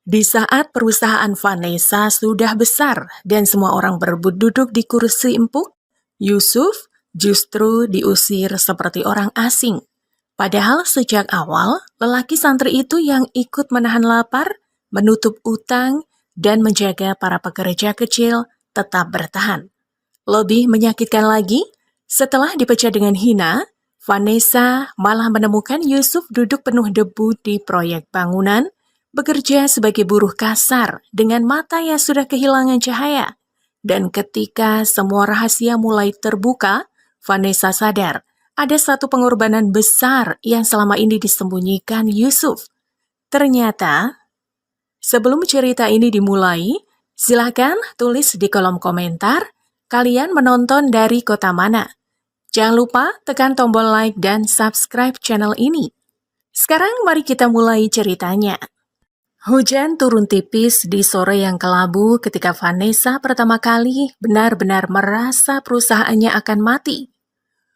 Di saat perusahaan Vanessa sudah besar dan semua orang berebut duduk di kursi empuk, Yusuf justru diusir seperti orang asing. Padahal sejak awal, lelaki santri itu yang ikut menahan lapar, menutup utang, dan menjaga para pekerja kecil tetap bertahan. Lebih menyakitkan lagi, setelah dipecat dengan hina, Vanessa malah menemukan Yusuf duduk penuh debu di proyek bangunan, bekerja sebagai buruh kasar dengan mata yang sudah kehilangan cahaya. Dan ketika semua rahasia mulai terbuka, Vanessa sadar ada satu pengorbanan besar yang selama ini disembunyikan Yusuf. Ternyata, sebelum cerita ini dimulai, silakan tulis di kolom komentar kalian menonton dari kota mana. Jangan lupa tekan tombol like dan subscribe channel ini. Sekarang mari kita mulai ceritanya. Hujan turun tipis di sore yang kelabu ketika Vanessa pertama kali benar-benar merasa perusahaannya akan mati.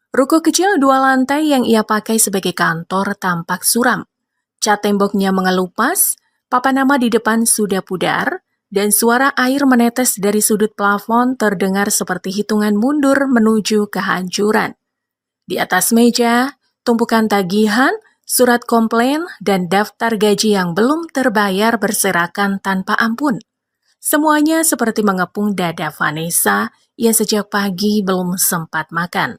Ruko kecil 2 lantai yang ia pakai sebagai kantor tampak suram. Cat temboknya mengelupas, papan nama di depan sudah pudar, dan suara air menetes dari sudut plafon terdengar seperti hitungan mundur menuju kehancuran. Di atas meja, tumpukan tagihan, surat komplain, dan daftar gaji yang belum terbayar berserakan tanpa ampun. Semuanya seperti mengepung dada Vanessa yang sejak pagi belum sempat makan.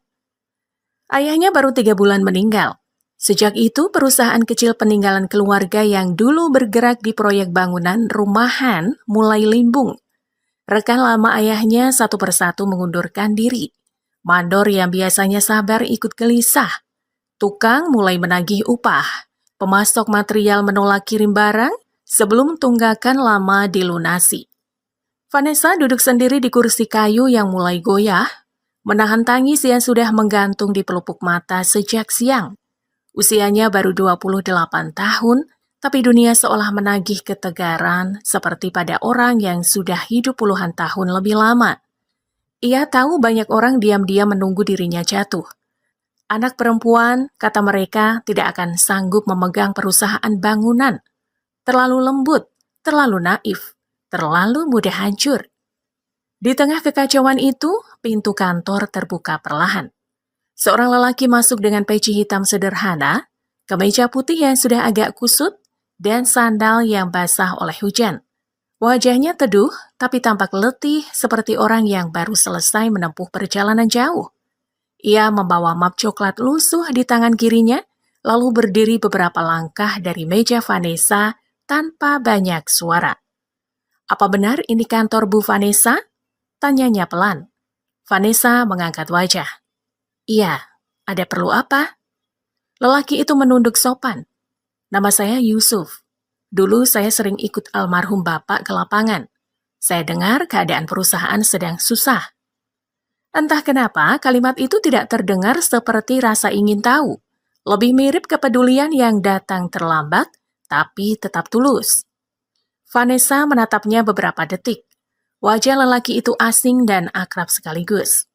Ayahnya baru 3 bulan meninggal. Sejak itu, perusahaan kecil peninggalan keluarga yang dulu bergerak di proyek bangunan rumahan mulai limbung. Rekan lama ayahnya satu persatu mengundurkan diri. Mandor yang biasanya sabar ikut gelisah. Tukang mulai menagih upah. Pemasok material menolak kirim barang sebelum tunggakan lama dilunasi. Vanessa duduk sendiri di kursi kayu yang mulai goyah, menahan tangis yang sudah menggantung di pelupuk mata sejak siang. Usianya baru 28 tahun, tapi dunia seolah menagih ketegaran seperti pada orang yang sudah hidup puluhan tahun lebih lama. Ia tahu banyak orang diam-diam menunggu dirinya jatuh. Anak perempuan, kata mereka, tidak akan sanggup memegang perusahaan bangunan. Terlalu lembut, terlalu naif, terlalu mudah hancur. Di tengah kekacauan itu, pintu kantor terbuka perlahan. Seorang lelaki masuk dengan peci hitam sederhana, kemeja putih yang sudah agak kusut, dan sandal yang basah oleh hujan. Wajahnya teduh, tapi tampak letih seperti orang yang baru selesai menempuh perjalanan jauh. Ia membawa map coklat lusuh di tangan kirinya, lalu berdiri beberapa langkah dari meja Vanessa tanpa banyak suara. "Apa benar ini kantor Bu Vanessa?" tanyanya pelan. Vanessa mengangkat wajah. "Iya, ada perlu apa?" Lelaki itu menunduk sopan. "Nama saya Yusuf. Dulu saya sering ikut almarhum Bapak ke lapangan. Saya dengar keadaan perusahaan sedang susah." Entah kenapa kalimat itu tidak terdengar seperti rasa ingin tahu. Lebih mirip kepedulian yang datang terlambat, tapi tetap tulus. Vanessa menatapnya beberapa detik. Wajah lelaki itu asing dan akrab sekaligus.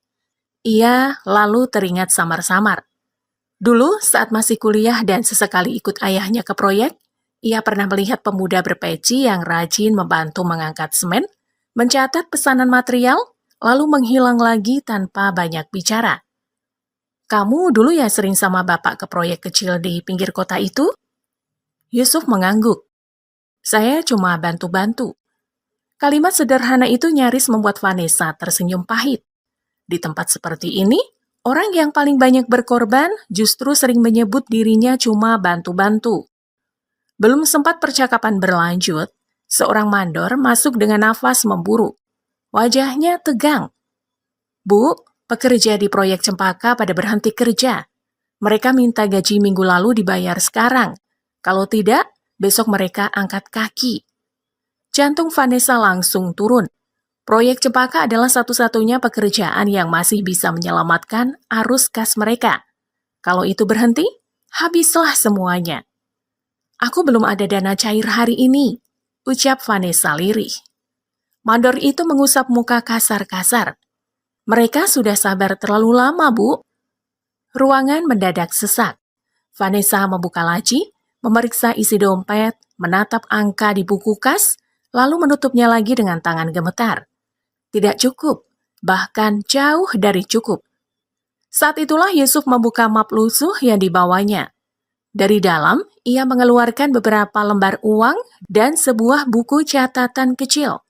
Ia lalu teringat samar-samar. Dulu saat masih kuliah dan sesekali ikut ayahnya ke proyek, ia pernah melihat pemuda berpeci yang rajin membantu mengangkat semen, mencatat pesanan material, lalu menghilang lagi tanpa banyak bicara. "Kamu dulu ya sering sama Bapak ke proyek kecil di pinggir kota itu?" Yusuf mengangguk. "Saya cuma bantu-bantu." Kalimat sederhana itu nyaris membuat Vanessa tersenyum pahit. Di tempat seperti ini, orang yang paling banyak berkorban justru sering menyebut dirinya cuma bantu-bantu. Belum sempat percakapan berlanjut, seorang mandor masuk dengan nafas memburu. Wajahnya tegang. "Bu, pekerja di proyek Cempaka pada berhenti kerja. Mereka minta gaji minggu lalu dibayar sekarang. Kalau tidak, besok mereka angkat kaki." Jantung Vanessa langsung turun. Proyek Cempaka adalah satu-satunya pekerjaan yang masih bisa menyelamatkan arus kas mereka. Kalau itu berhenti, habislah semuanya. "Aku belum ada dana cair hari ini," ucap Vanessa lirih. Mandor itu mengusap muka kasar-kasar. "Mereka sudah sabar terlalu lama, Bu." Ruangan mendadak sesak. Vanessa membuka laci, memeriksa isi dompet, menatap angka di buku kas, lalu menutupnya lagi dengan tangan gemetar. Tidak cukup, bahkan jauh dari cukup. Saat itulah Yusuf membuka map lusuh yang dibawanya. Dari dalam, ia mengeluarkan beberapa lembar uang dan sebuah buku catatan kecil.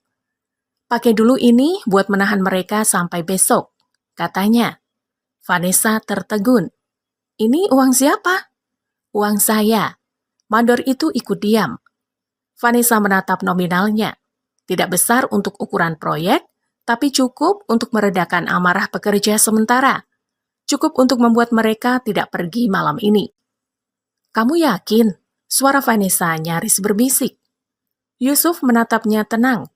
Pakai dulu ini buat menahan mereka sampai besok, katanya. Vanessa tertegun. Ini uang siapa? Uang saya. Mandor itu ikut diam. Vanessa menatap nominalnya. Tidak besar untuk ukuran proyek, tapi cukup untuk meredakan amarah pekerja sementara. Cukup untuk membuat mereka tidak pergi malam ini. Kamu yakin? Suara Vanessa nyaris berbisik. Yusuf menatapnya tenang.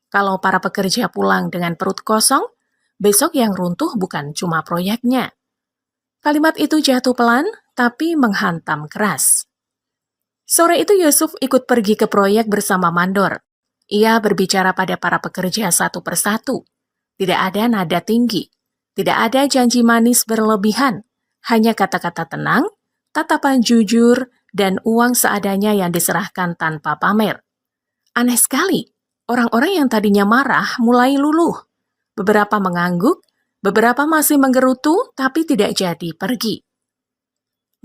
Kalau para pekerja pulang dengan perut kosong, besok yang runtuh bukan cuma proyeknya. Kalimat itu jatuh pelan, tapi menghantam keras. Sore itu Yusuf ikut pergi ke proyek bersama Mandor. Ia berbicara pada para pekerja satu persatu. Tidak ada nada tinggi, tidak ada janji manis berlebihan, hanya kata-kata tenang, tatapan jujur, dan uang seadanya yang diserahkan tanpa pamer. Aneh sekali, orang-orang yang tadinya marah mulai luluh. Beberapa mengangguk, beberapa masih menggerutu tapi tidak jadi pergi.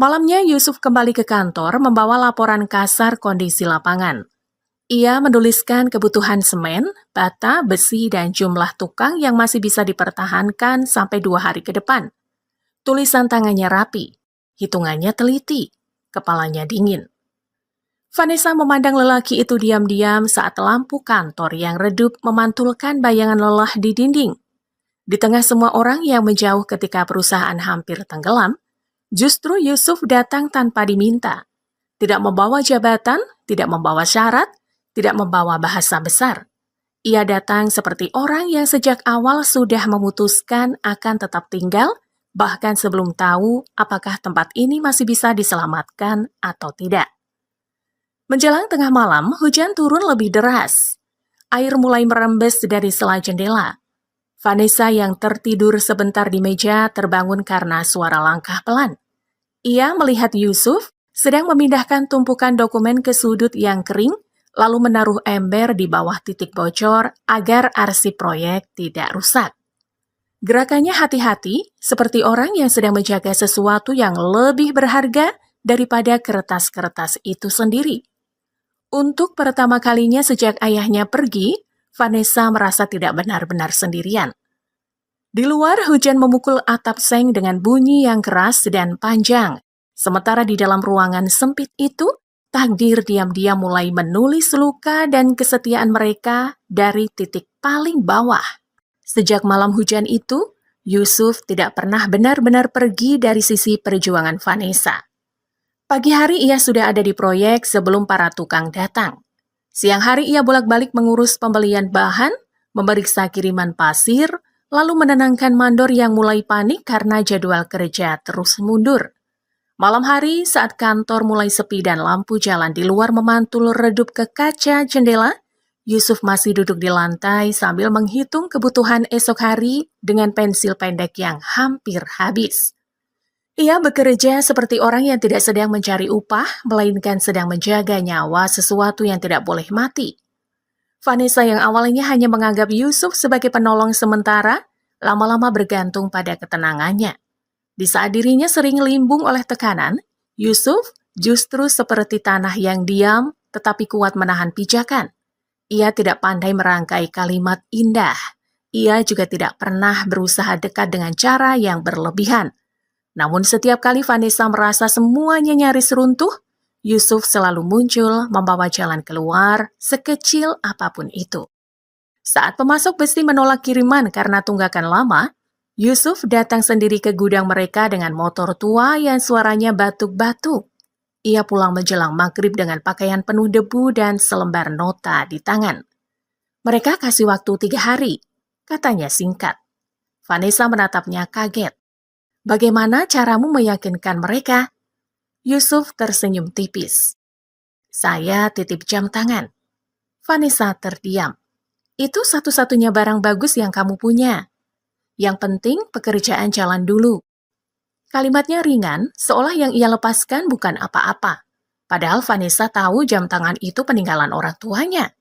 Malamnya Yusuf kembali ke kantor membawa laporan kasar kondisi lapangan. Ia menuliskan kebutuhan semen, bata, besi, dan jumlah tukang yang masih bisa dipertahankan sampai 2 hari ke depan. Tulisan tangannya rapi, hitungannya teliti, kepalanya dingin. Vanessa memandang lelaki itu diam-diam saat lampu kantor yang redup memantulkan bayangan lelah di dinding. Di tengah semua orang yang menjauh ketika perusahaan hampir tenggelam, justru Yusuf datang tanpa diminta. Tidak membawa jabatan, tidak membawa syarat, tidak membawa bahasa besar. Ia datang seperti orang yang sejak awal sudah memutuskan akan tetap tinggal, bahkan sebelum tahu apakah tempat ini masih bisa diselamatkan atau tidak. Menjelang tengah malam, hujan turun lebih deras. Air mulai merembes dari sela jendela. Vanessa yang tertidur sebentar di meja terbangun karena suara langkah pelan. Ia melihat Yusuf sedang memindahkan tumpukan dokumen ke sudut yang kering, lalu menaruh ember di bawah titik bocor agar arsip proyek tidak rusak. Gerakannya hati-hati, seperti orang yang sedang menjaga sesuatu yang lebih berharga daripada kertas-kertas itu sendiri. Untuk pertama kalinya sejak ayahnya pergi, Vanessa merasa tidak benar-benar sendirian. Di luar, hujan memukul atap seng dengan bunyi yang keras dan panjang. Sementara di dalam ruangan sempit itu, takdir diam-diam mulai menulis luka dan kesetiaan mereka dari titik paling bawah. Sejak malam hujan itu, Yusuf tidak pernah benar-benar pergi dari sisi perjuangan Vanessa. Pagi hari ia sudah ada di proyek sebelum para tukang datang. Siang hari ia bolak-balik mengurus pembelian bahan, memeriksa kiriman pasir, lalu menenangkan mandor yang mulai panik karena jadwal kerja terus mundur. Malam hari saat kantor mulai sepi dan lampu jalan di luar memantul redup ke kaca jendela, Yusuf masih duduk di lantai sambil menghitung kebutuhan esok hari dengan pensil pendek yang hampir habis. Ia bekerja seperti orang yang tidak sedang mencari upah, melainkan sedang menjaga nyawa sesuatu yang tidak boleh mati. Vanessa yang awalnya hanya menganggap Yusuf sebagai penolong sementara, lama-lama bergantung pada ketenangannya. Di saat dirinya sering limbung oleh tekanan, Yusuf justru seperti tanah yang diam tetapi kuat menahan pijakan. Ia tidak pandai merangkai kalimat indah. Ia juga tidak pernah berusaha dekat dengan cara yang berlebihan. Namun setiap kali Vanessa merasa semuanya nyaris runtuh, Yusuf selalu muncul membawa jalan keluar sekecil apapun itu. Saat pemasok besi menolak kiriman karena tunggakan lama, Yusuf datang sendiri ke gudang mereka dengan motor tua yang suaranya batuk-batuk. Ia pulang menjelang maghrib dengan pakaian penuh debu dan selembar nota di tangan. Mereka kasih waktu 3 hari, katanya singkat. Vanessa menatapnya kaget. Bagaimana caramu meyakinkan mereka? Yusuf tersenyum tipis. Saya titip jam tangan. Vanessa terdiam. Itu satu-satunya barang bagus yang kamu punya. Yang penting pekerjaan jalan dulu. Kalimatnya ringan, seolah yang ia lepaskan bukan apa-apa. Padahal Vanessa tahu jam tangan itu peninggalan orang tuanya.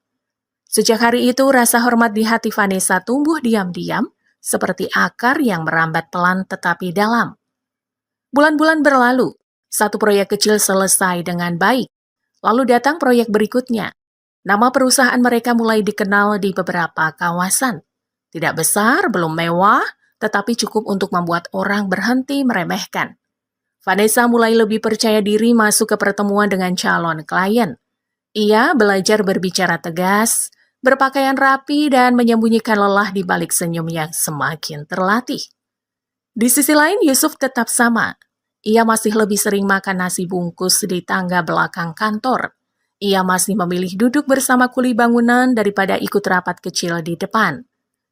Sejak hari itu, rasa hormat di hati Vanessa tumbuh diam-diam, seperti akar yang merambat pelan tetapi dalam. Bulan-bulan berlalu, satu proyek kecil selesai dengan baik. Lalu datang proyek berikutnya. Nama perusahaan mereka mulai dikenal di beberapa kawasan. Tidak besar, belum mewah, tetapi cukup untuk membuat orang berhenti meremehkan. Vanessa mulai lebih percaya diri masuk ke pertemuan dengan calon klien. Ia belajar berbicara tegas, berpakaian rapi, dan menyembunyikan lelah di balik senyum yang semakin terlatih. Di sisi lain, Yusuf tetap sama. Ia masih lebih sering makan nasi bungkus di tangga belakang kantor. Ia masih memilih duduk bersama kuli bangunan daripada ikut rapat kecil di depan.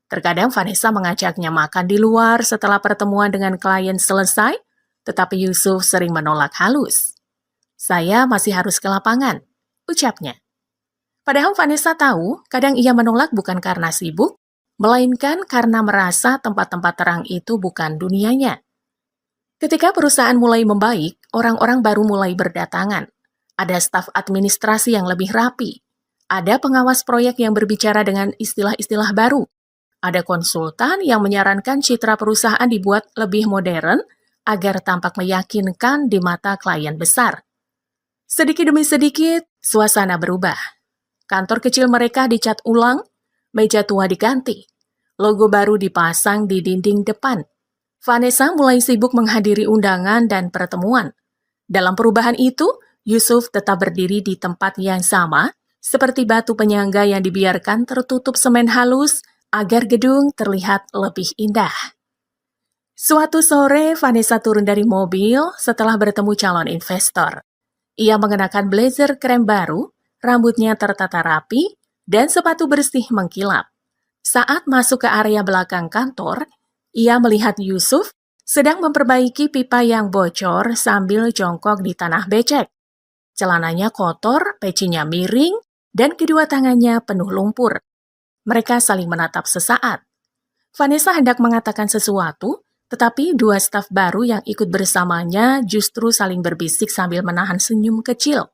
Terkadang Vanessa mengajaknya makan di luar setelah pertemuan dengan klien selesai, tetapi Yusuf sering menolak halus. "Saya masih harus ke lapangan," ucapnya. Padahal Vanessa tahu, kadang ia menolak bukan karena sibuk, melainkan karena merasa tempat-tempat terang itu bukan dunianya. Ketika perusahaan mulai membaik, orang-orang baru mulai berdatangan. Ada staf administrasi yang lebih rapi. Ada pengawas proyek yang berbicara dengan istilah-istilah baru. Ada konsultan yang menyarankan citra perusahaan dibuat lebih modern agar tampak meyakinkan di mata klien besar. Sedikit demi sedikit, suasana berubah. Kantor kecil mereka dicat ulang, meja tua diganti, logo baru dipasang di dinding depan. Vanessa mulai sibuk menghadiri undangan dan pertemuan. Dalam perubahan itu, Yusuf tetap berdiri di tempat yang sama, seperti batu penyangga yang dibiarkan tertutup semen halus agar gedung terlihat lebih indah. Suatu sore, Vanessa turun dari mobil setelah bertemu calon investor. Ia mengenakan blazer krem baru, rambutnya tertata rapi, dan sepatu bersih mengkilap. Saat masuk ke area belakang kantor, ia melihat Yusuf sedang memperbaiki pipa yang bocor sambil jongkok di tanah becek. Celananya kotor, pecinya miring, dan kedua tangannya penuh lumpur. Mereka saling menatap sesaat. Vanessa hendak mengatakan sesuatu, tetapi dua staf baru yang ikut bersamanya justru saling berbisik sambil menahan senyum kecil.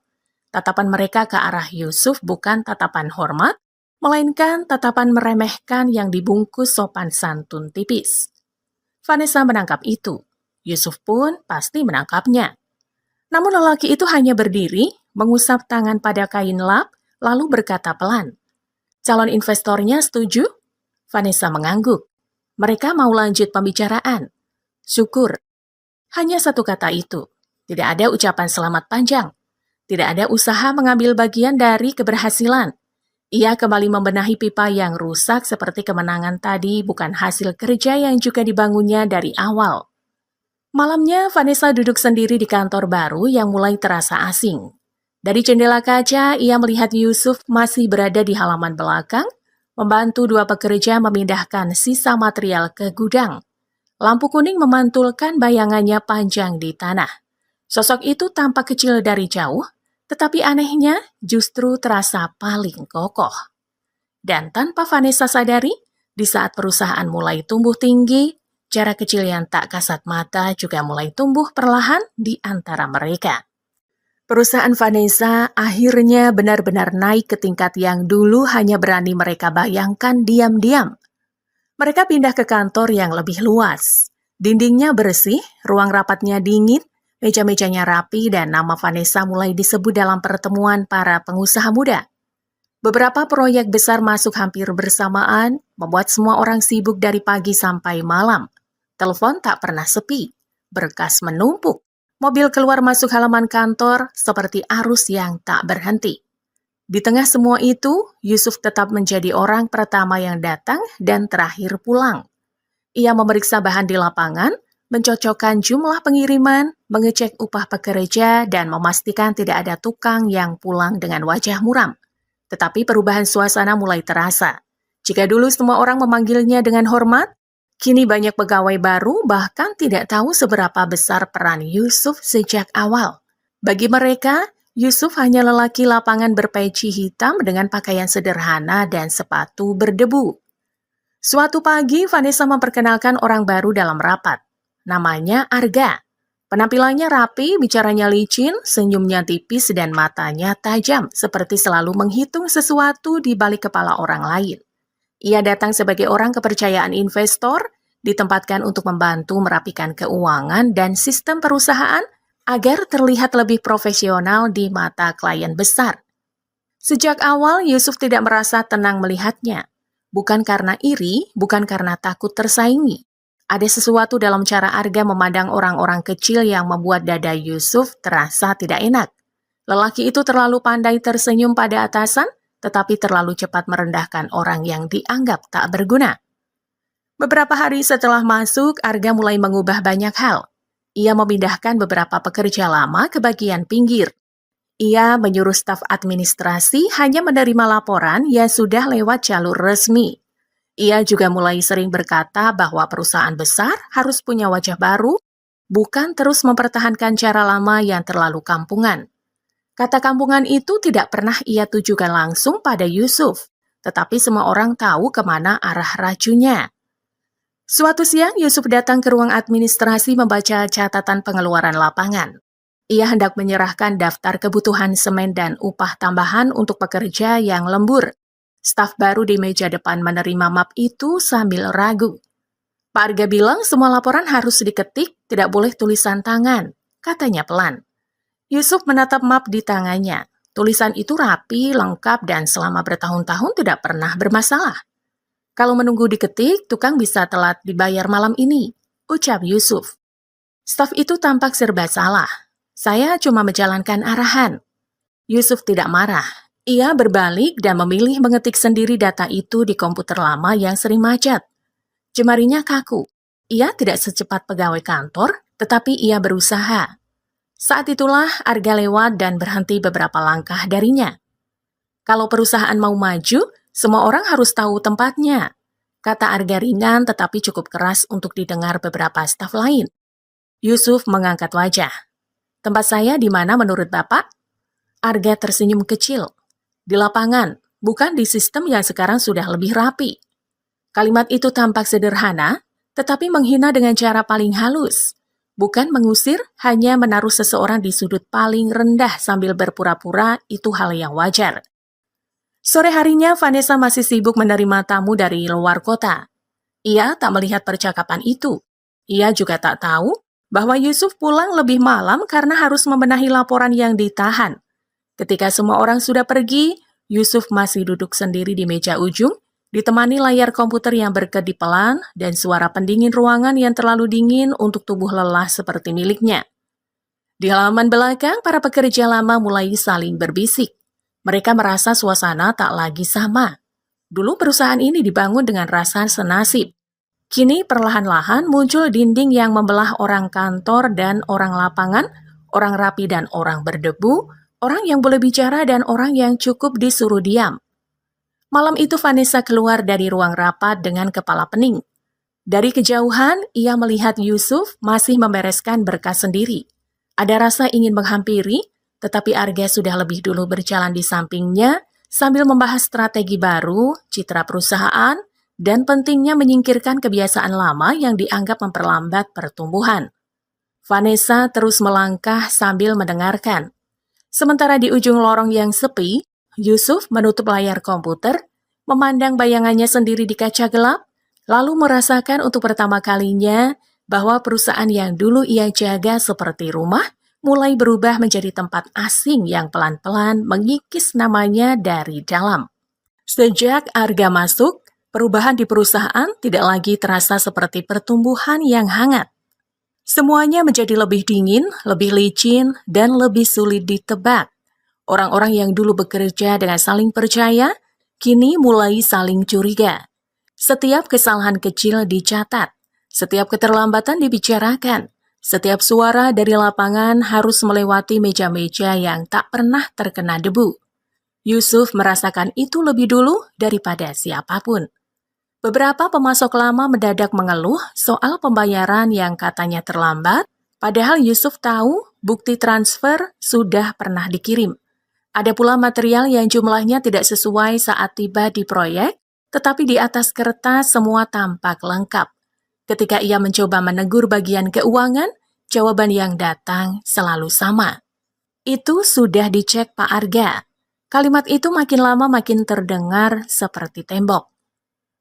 Tatapan mereka ke arah Yusuf bukan tatapan hormat, melainkan tatapan meremehkan yang dibungkus sopan santun tipis. Vanessa menangkap itu. Yusuf pun pasti menangkapnya. Namun lelaki itu hanya berdiri, mengusap tangan pada kain lap, lalu berkata pelan, "Calon investornya setuju?" Vanessa mengangguk. Mereka mau lanjut pembicaraan. Syukur. Hanya satu kata itu. Tidak ada ucapan selamat panjang. Tidak ada usaha mengambil bagian dari keberhasilan. Ia kembali membenahi pipa yang rusak seperti kemenangan tadi bukan hasil kerja yang juga dibangunnya dari awal. Malamnya, Vanessa duduk sendiri di kantor baru yang mulai terasa asing. Dari jendela kaca, ia melihat Yusuf masih berada di halaman belakang, membantu dua pekerja memindahkan sisa material ke gudang. Lampu kuning memantulkan bayangannya panjang di tanah. Sosok itu tampak kecil dari jauh, tetapi anehnya justru terasa paling kokoh. Dan tanpa Vanessa sadari, di saat perusahaan mulai tumbuh tinggi, jarak kecil yang tak kasat mata juga mulai tumbuh perlahan di antara mereka. Perusahaan Vanessa akhirnya benar-benar naik ke tingkat yang dulu hanya berani mereka bayangkan diam-diam. Mereka pindah ke kantor yang lebih luas. Dindingnya bersih, ruang rapatnya dingin, meja-mejanya rapi, dan nama Vanessa mulai disebut dalam pertemuan para pengusaha muda. Beberapa proyek besar masuk hampir bersamaan, membuat semua orang sibuk dari pagi sampai malam. Telepon tak pernah sepi, berkas menumpuk, mobil keluar masuk halaman kantor seperti arus yang tak berhenti. Di tengah semua itu, Yusuf tetap menjadi orang pertama yang datang dan terakhir pulang. Ia memeriksa bahan di lapangan, mencocokkan jumlah pengiriman, mengecek upah pekerja, dan memastikan tidak ada tukang yang pulang dengan wajah muram. Tetapi perubahan suasana mulai terasa. Jika dulu semua orang memanggilnya dengan hormat, kini banyak pegawai baru bahkan tidak tahu seberapa besar peran Yusuf sejak awal. Bagi mereka, Yusuf hanya lelaki lapangan berpeci hitam dengan pakaian sederhana dan sepatu berdebu. Suatu pagi, Vanessa memperkenalkan orang baru dalam rapat. Namanya Arga. Penampilannya rapi, bicaranya licin, senyumnya tipis, dan matanya tajam, seperti selalu menghitung sesuatu di balik kepala orang lain. Ia datang sebagai orang kepercayaan investor, ditempatkan untuk membantu merapikan keuangan dan sistem perusahaan agar terlihat lebih profesional di mata klien besar. Sejak awal, Yusuf tidak merasa tenang melihatnya. Bukan karena iri, bukan karena takut tersaingi. Ada sesuatu dalam cara Arga memandang orang-orang kecil yang membuat dada Yusuf terasa tidak enak. Lelaki itu terlalu pandai tersenyum pada atasan, tetapi terlalu cepat merendahkan orang yang dianggap tak berguna. Beberapa hari setelah masuk, Arga mulai mengubah banyak hal. Ia memindahkan beberapa pekerja lama ke bagian pinggir. Ia menyuruh staf administrasi hanya menerima laporan yang sudah lewat jalur resmi. Ia juga mulai sering berkata bahwa perusahaan besar harus punya wajah baru, bukan terus mempertahankan cara lama yang terlalu kampungan. Kata kampungan itu tidak pernah ia tujukan langsung pada Yusuf, tetapi semua orang tahu kemana arah racunnya. Suatu siang, Yusuf datang ke ruang administrasi membaca catatan pengeluaran lapangan. Ia hendak menyerahkan daftar kebutuhan semen dan upah tambahan untuk pekerja yang lembur. Staf baru di meja depan menerima map itu sambil ragu. Pak Arga bilang semua laporan harus diketik, tidak boleh tulisan tangan, katanya pelan. Yusuf menatap map di tangannya. Tulisan itu rapi, lengkap, dan selama bertahun-tahun tidak pernah bermasalah. Kalau menunggu diketik, tukang bisa telat dibayar malam ini, ucap Yusuf. Staf itu tampak serba salah. Saya cuma menjalankan arahan. Yusuf tidak marah. Ia berbalik dan memilih mengetik sendiri data itu di komputer lama yang sering macet. Jemarinya kaku. Ia tidak secepat pegawai kantor, tetapi ia berusaha. Saat itulah Arga lewat dan berhenti beberapa langkah darinya. Kalau perusahaan mau maju, semua orang harus tahu tempatnya. Kata Arga ringan tetapi cukup keras untuk didengar beberapa staf lain. Yusuf mengangkat wajah. Tempat saya di mana menurut Bapak? Arga tersenyum kecil. Di lapangan, bukan di sistem yang sekarang sudah lebih rapi. Kalimat itu tampak sederhana, tetapi menghina dengan cara paling halus. Bukan mengusir, hanya menaruh seseorang di sudut paling rendah sambil berpura-pura itu hal yang wajar. Sore harinya, Vanessa masih sibuk menerima tamu dari luar kota. Ia tak melihat percakapan itu. Ia juga tak tahu bahwa Yusuf pulang lebih malam karena harus membenahi laporan yang ditahan. Ketika semua orang sudah pergi, Yusuf masih duduk sendiri di meja ujung, ditemani layar komputer yang berkedip pelan dan suara pendingin ruangan yang terlalu dingin untuk tubuh lelah seperti miliknya. Di halaman belakang, para pekerja lama mulai saling berbisik. Mereka merasa suasana tak lagi sama. Dulu perusahaan ini dibangun dengan rasa senasib. Kini perlahan-lahan muncul dinding yang membelah orang kantor dan orang lapangan, orang rapi dan orang berdebu, orang yang boleh bicara dan orang yang cukup disuruh diam. Malam itu Vanessa keluar dari ruang rapat dengan kepala pening. Dari kejauhan, ia melihat Yusuf masih membereskan berkas sendiri. Ada rasa ingin menghampiri, tetapi Arga sudah lebih dulu berjalan di sampingnya sambil membahas strategi baru, citra perusahaan, dan pentingnya menyingkirkan kebiasaan lama yang dianggap memperlambat pertumbuhan. Vanessa terus melangkah sambil mendengarkan. Sementara di ujung lorong yang sepi, Yusuf menutup layar komputer, memandang bayangannya sendiri di kaca gelap, lalu merasakan untuk pertama kalinya bahwa perusahaan yang dulu ia jaga seperti rumah mulai berubah menjadi tempat asing yang pelan-pelan mengikis namanya dari dalam. Sejak Arga masuk, perubahan di perusahaan tidak lagi terasa seperti pertumbuhan yang hangat. Semuanya menjadi lebih dingin, lebih licin, dan lebih sulit ditebak. Orang-orang yang dulu bekerja dengan saling percaya, kini mulai saling curiga. Setiap kesalahan kecil dicatat, setiap keterlambatan dibicarakan, setiap suara dari lapangan harus melewati meja-meja yang tak pernah terkena debu. Yusuf merasakan itu lebih dulu daripada siapapun. Beberapa pemasok lama mendadak mengeluh soal pembayaran yang katanya terlambat, padahal Yusuf tahu bukti transfer sudah pernah dikirim. Ada pula material yang jumlahnya tidak sesuai saat tiba di proyek, tetapi di atas kertas semua tampak lengkap. Ketika ia mencoba menegur bagian keuangan, jawaban yang datang selalu sama. Itu sudah dicek Pak Arga. Kalimat itu makin lama makin terdengar seperti tembok.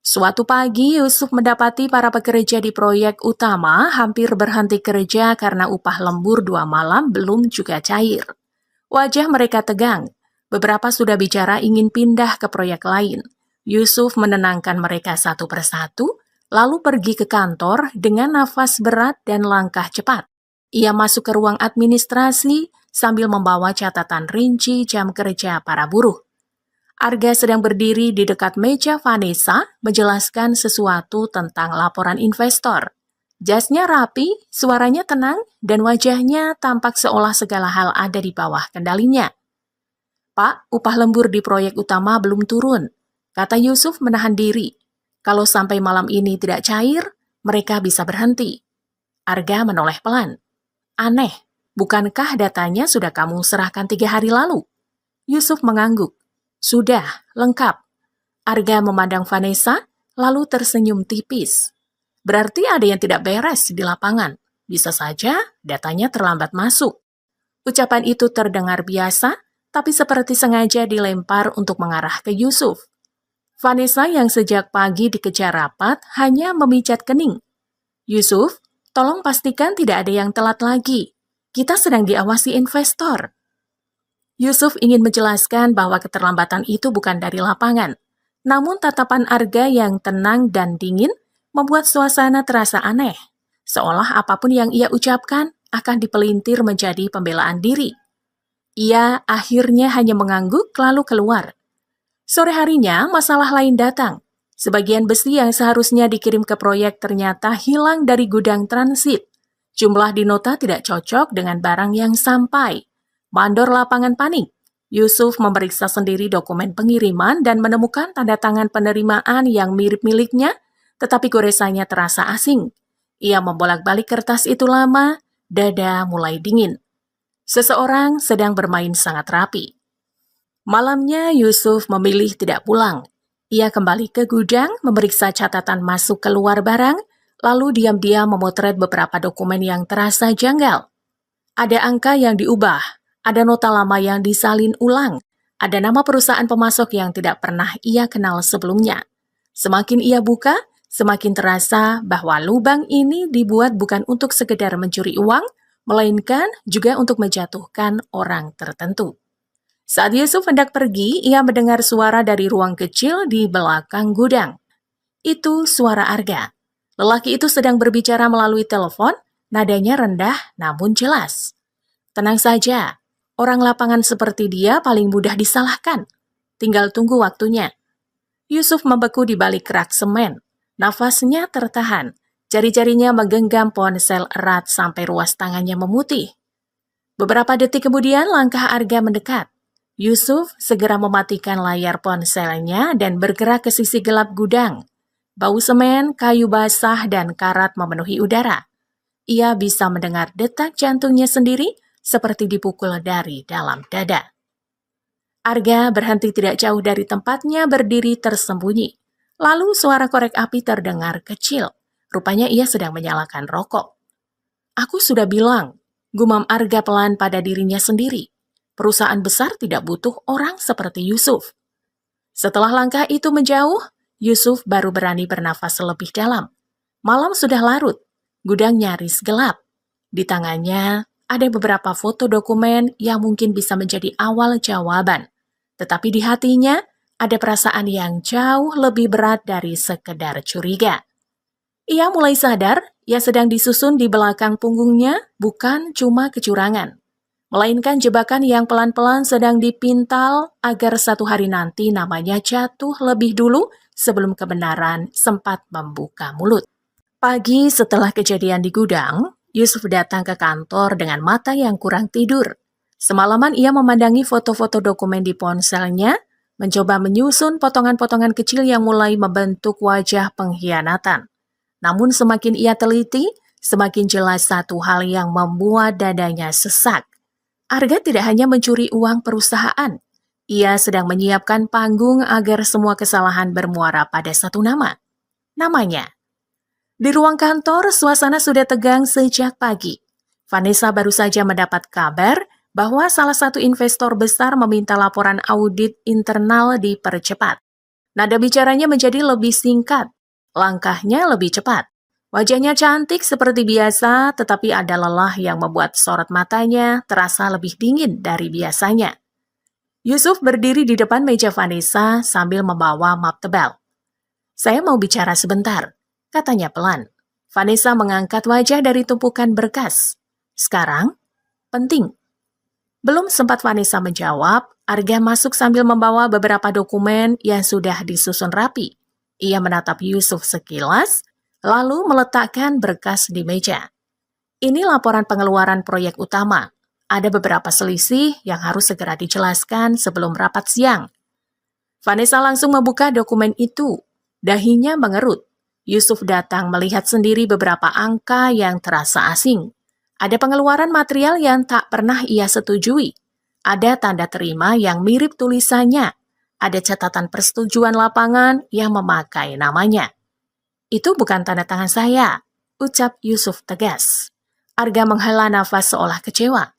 Suatu pagi, Yusuf mendapati para pekerja di proyek utama hampir berhenti kerja karena upah lembur 2 malam belum juga cair. Wajah mereka tegang. Beberapa sudah bicara ingin pindah ke proyek lain. Yusuf menenangkan mereka satu persatu, lalu pergi ke kantor dengan nafas berat dan langkah cepat. Ia masuk ke ruang administrasi sambil membawa catatan rinci jam kerja para buruh. Arga sedang berdiri di dekat meja Vanessa menjelaskan sesuatu tentang laporan investor. Jasnya rapi, suaranya tenang, dan wajahnya tampak seolah segala hal ada di bawah kendalinya. Pak, upah lembur di proyek utama belum turun, kata Yusuf menahan diri. Kalau sampai malam ini tidak cair, mereka bisa berhenti. Arga menoleh pelan. Aneh, bukankah datanya sudah kamu serahkan 3 hari lalu? Yusuf mengangguk. Sudah, lengkap. Arga memandang Vanessa, lalu tersenyum tipis. Berarti ada yang tidak beres di lapangan. Bisa saja datanya terlambat masuk. Ucapan itu terdengar biasa, tapi seperti sengaja dilempar untuk mengarah ke Yusuf. Vanessa yang sejak pagi dikejar rapat hanya memijat kening. Yusuf, tolong pastikan tidak ada yang telat lagi. Kita sedang diawasi investor. Yusuf ingin menjelaskan bahwa keterlambatan itu bukan dari lapangan. Namun tatapan Arga yang tenang dan dingin membuat suasana terasa aneh. Seolah apapun yang ia ucapkan akan dipelintir menjadi pembelaan diri. Ia akhirnya hanya mengangguk lalu keluar. Sore harinya masalah lain datang. Sebagian besi yang seharusnya dikirim ke proyek ternyata hilang dari gudang transit. Jumlah di nota tidak cocok dengan barang yang sampai. Mandor lapangan panik. Yusuf memeriksa sendiri dokumen pengiriman dan menemukan tanda tangan penerimaan yang mirip miliknya, tetapi goresannya terasa asing. Ia membolak-balik kertas itu lama, dada mulai dingin. Seseorang sedang bermain sangat rapi. Malamnya Yusuf memilih tidak pulang. Ia kembali ke gudang, memeriksa catatan masuk keluar barang, lalu diam-diam memotret beberapa dokumen yang terasa janggal. Ada angka yang diubah. Ada nota lama yang disalin ulang. Ada nama perusahaan pemasok yang tidak pernah ia kenal sebelumnya. Semakin ia buka, semakin terasa bahwa lubang ini dibuat bukan untuk sekedar mencuri uang, melainkan juga untuk menjatuhkan orang tertentu. Saat Yusuf hendak pergi, ia mendengar suara dari ruang kecil di belakang gudang. Itu suara Arga. Lelaki itu sedang berbicara melalui telepon, nadanya rendah namun jelas. Tenang saja. Orang lapangan seperti dia paling mudah disalahkan. Tinggal tunggu waktunya. Yusuf membeku di balik rak semen. Nafasnya tertahan. Jari-jarinya menggenggam ponsel erat sampai ruas tangannya memutih. Beberapa detik kemudian langkah Arga mendekat. Yusuf segera mematikan layar ponselnya dan bergerak ke sisi gelap gudang. Bau semen, kayu basah, dan karat memenuhi udara. Ia bisa mendengar detak jantungnya sendiri seperti dipukul dari dalam dada. Arga berhenti tidak jauh dari tempatnya berdiri tersembunyi. Lalu suara korek api terdengar kecil. Rupanya ia sedang menyalakan rokok. Aku sudah bilang, gumam Arga pelan pada dirinya sendiri. Perusahaan besar tidak butuh orang seperti Yusuf. Setelah langkah itu menjauh, Yusuf baru berani bernafas lebih dalam. Malam sudah larut. Gudang nyaris gelap. Di tangannya ada beberapa foto dokumen yang mungkin bisa menjadi awal jawaban. Tetapi di hatinya ada perasaan yang jauh lebih berat dari sekedar curiga. Ia mulai sadar ia sedang disusun di belakang punggungnya bukan cuma kecurangan, melainkan jebakan yang pelan-pelan sedang dipintal agar satu hari nanti namanya jatuh lebih dulu sebelum kebenaran sempat membuka mulut. Pagi setelah kejadian di gudang, Yusuf datang ke kantor dengan mata yang kurang tidur. Semalaman ia memandangi foto-foto dokumen di ponselnya, mencoba menyusun potongan-potongan kecil yang mulai membentuk wajah pengkhianatan. Namun semakin ia teliti, semakin jelas satu hal yang membuat dadanya sesak. Arga tidak hanya mencuri uang perusahaan, ia sedang menyiapkan panggung agar semua kesalahan bermuara pada satu nama. Namanya. Di ruang kantor, suasana sudah tegang sejak pagi. Vanessa baru saja mendapat kabar bahwa salah satu investor besar meminta laporan audit internal dipercepat. Nada bicaranya menjadi lebih singkat, langkahnya lebih cepat. Wajahnya cantik seperti biasa, tetapi ada lelah yang membuat sorot matanya terasa lebih dingin dari biasanya. Yusuf berdiri di depan meja Vanessa sambil membawa map tebal. "Saya mau bicara sebentar," katanya pelan. Vanessa mengangkat wajah dari tumpukan berkas. "Sekarang, penting." Belum sempat Vanessa menjawab, Arga masuk sambil membawa beberapa dokumen yang sudah disusun rapi. Ia menatap Yusuf sekilas, lalu meletakkan berkas di meja. "Ini laporan pengeluaran proyek utama. Ada beberapa selisih yang harus segera dijelaskan sebelum rapat siang." Vanessa langsung membuka dokumen itu. Dahinya mengerut. Yusuf datang melihat sendiri beberapa angka yang terasa asing. Ada pengeluaran material yang tak pernah ia setujui. Ada tanda terima yang mirip tulisannya. Ada catatan persetujuan lapangan yang memakai namanya. "Itu bukan tanda tangan saya," ucap Yusuf tegas. Arga menghela nafas seolah kecewa.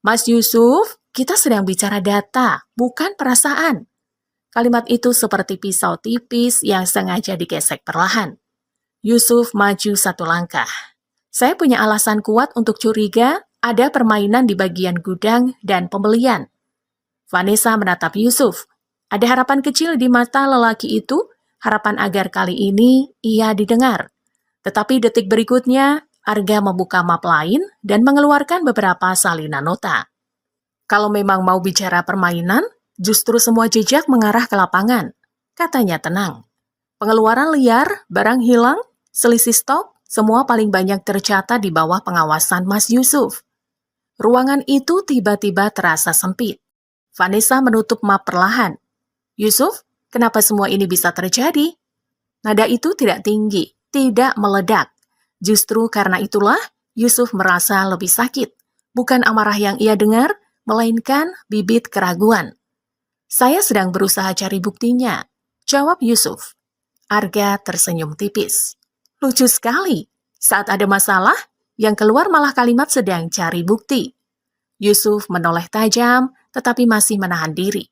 "Mas Yusuf, kita sedang bicara data, bukan perasaan." Kalimat itu seperti pisau tipis yang sengaja digesek perlahan. Yusuf maju satu langkah. "Saya punya alasan kuat untuk curiga ada permainan di bagian gudang dan pembelian." Vanessa menatap Yusuf. Ada harapan kecil di mata lelaki itu, harapan agar kali ini ia didengar. Tetapi detik berikutnya, Arga membuka map lain dan mengeluarkan beberapa salinan nota. "Kalau memang mau bicara permainan, justru semua jejak mengarah ke lapangan," katanya tenang. "Pengeluaran liar, barang hilang, selisih stok, semua paling banyak tercatat di bawah pengawasan Mas Yusuf." Ruangan itu tiba-tiba terasa sempit. Vanessa menutup map perlahan. "Yusuf, kenapa semua ini bisa terjadi?" Nada itu tidak tinggi, tidak meledak. Justru karena itulah Yusuf merasa lebih sakit. Bukan amarah yang ia dengar, melainkan bibit keraguan. "Saya sedang berusaha cari buktinya," jawab Yusuf. Arga tersenyum tipis. "Lucu sekali. Saat ada masalah, yang keluar malah kalimat sedang cari bukti." Yusuf menoleh tajam, tetapi masih menahan diri.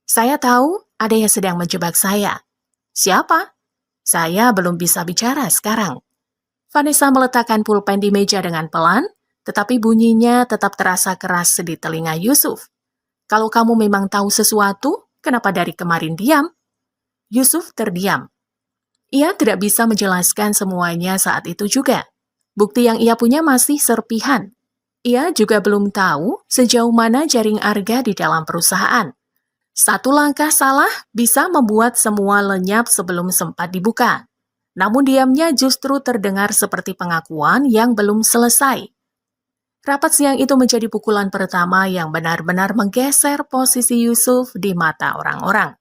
"Saya tahu ada yang sedang menjebak saya." "Siapa?" "Saya belum bisa bicara sekarang." Vanessa meletakkan pulpen di meja dengan pelan, tetapi bunyinya tetap terasa keras di telinga Yusuf. "Kalau kamu memang tahu sesuatu, kenapa dari kemarin diam?" Yusuf terdiam. Ia tidak bisa menjelaskan semuanya saat itu juga. Bukti yang ia punya masih serpihan. Ia juga belum tahu sejauh mana jaring Arga di dalam perusahaan. Satu langkah salah bisa membuat semua lenyap sebelum sempat dibuka. Namun diamnya justru terdengar seperti pengakuan yang belum selesai. Rapat siang itu menjadi pukulan pertama yang benar-benar menggeser posisi Yusuf di mata orang-orang.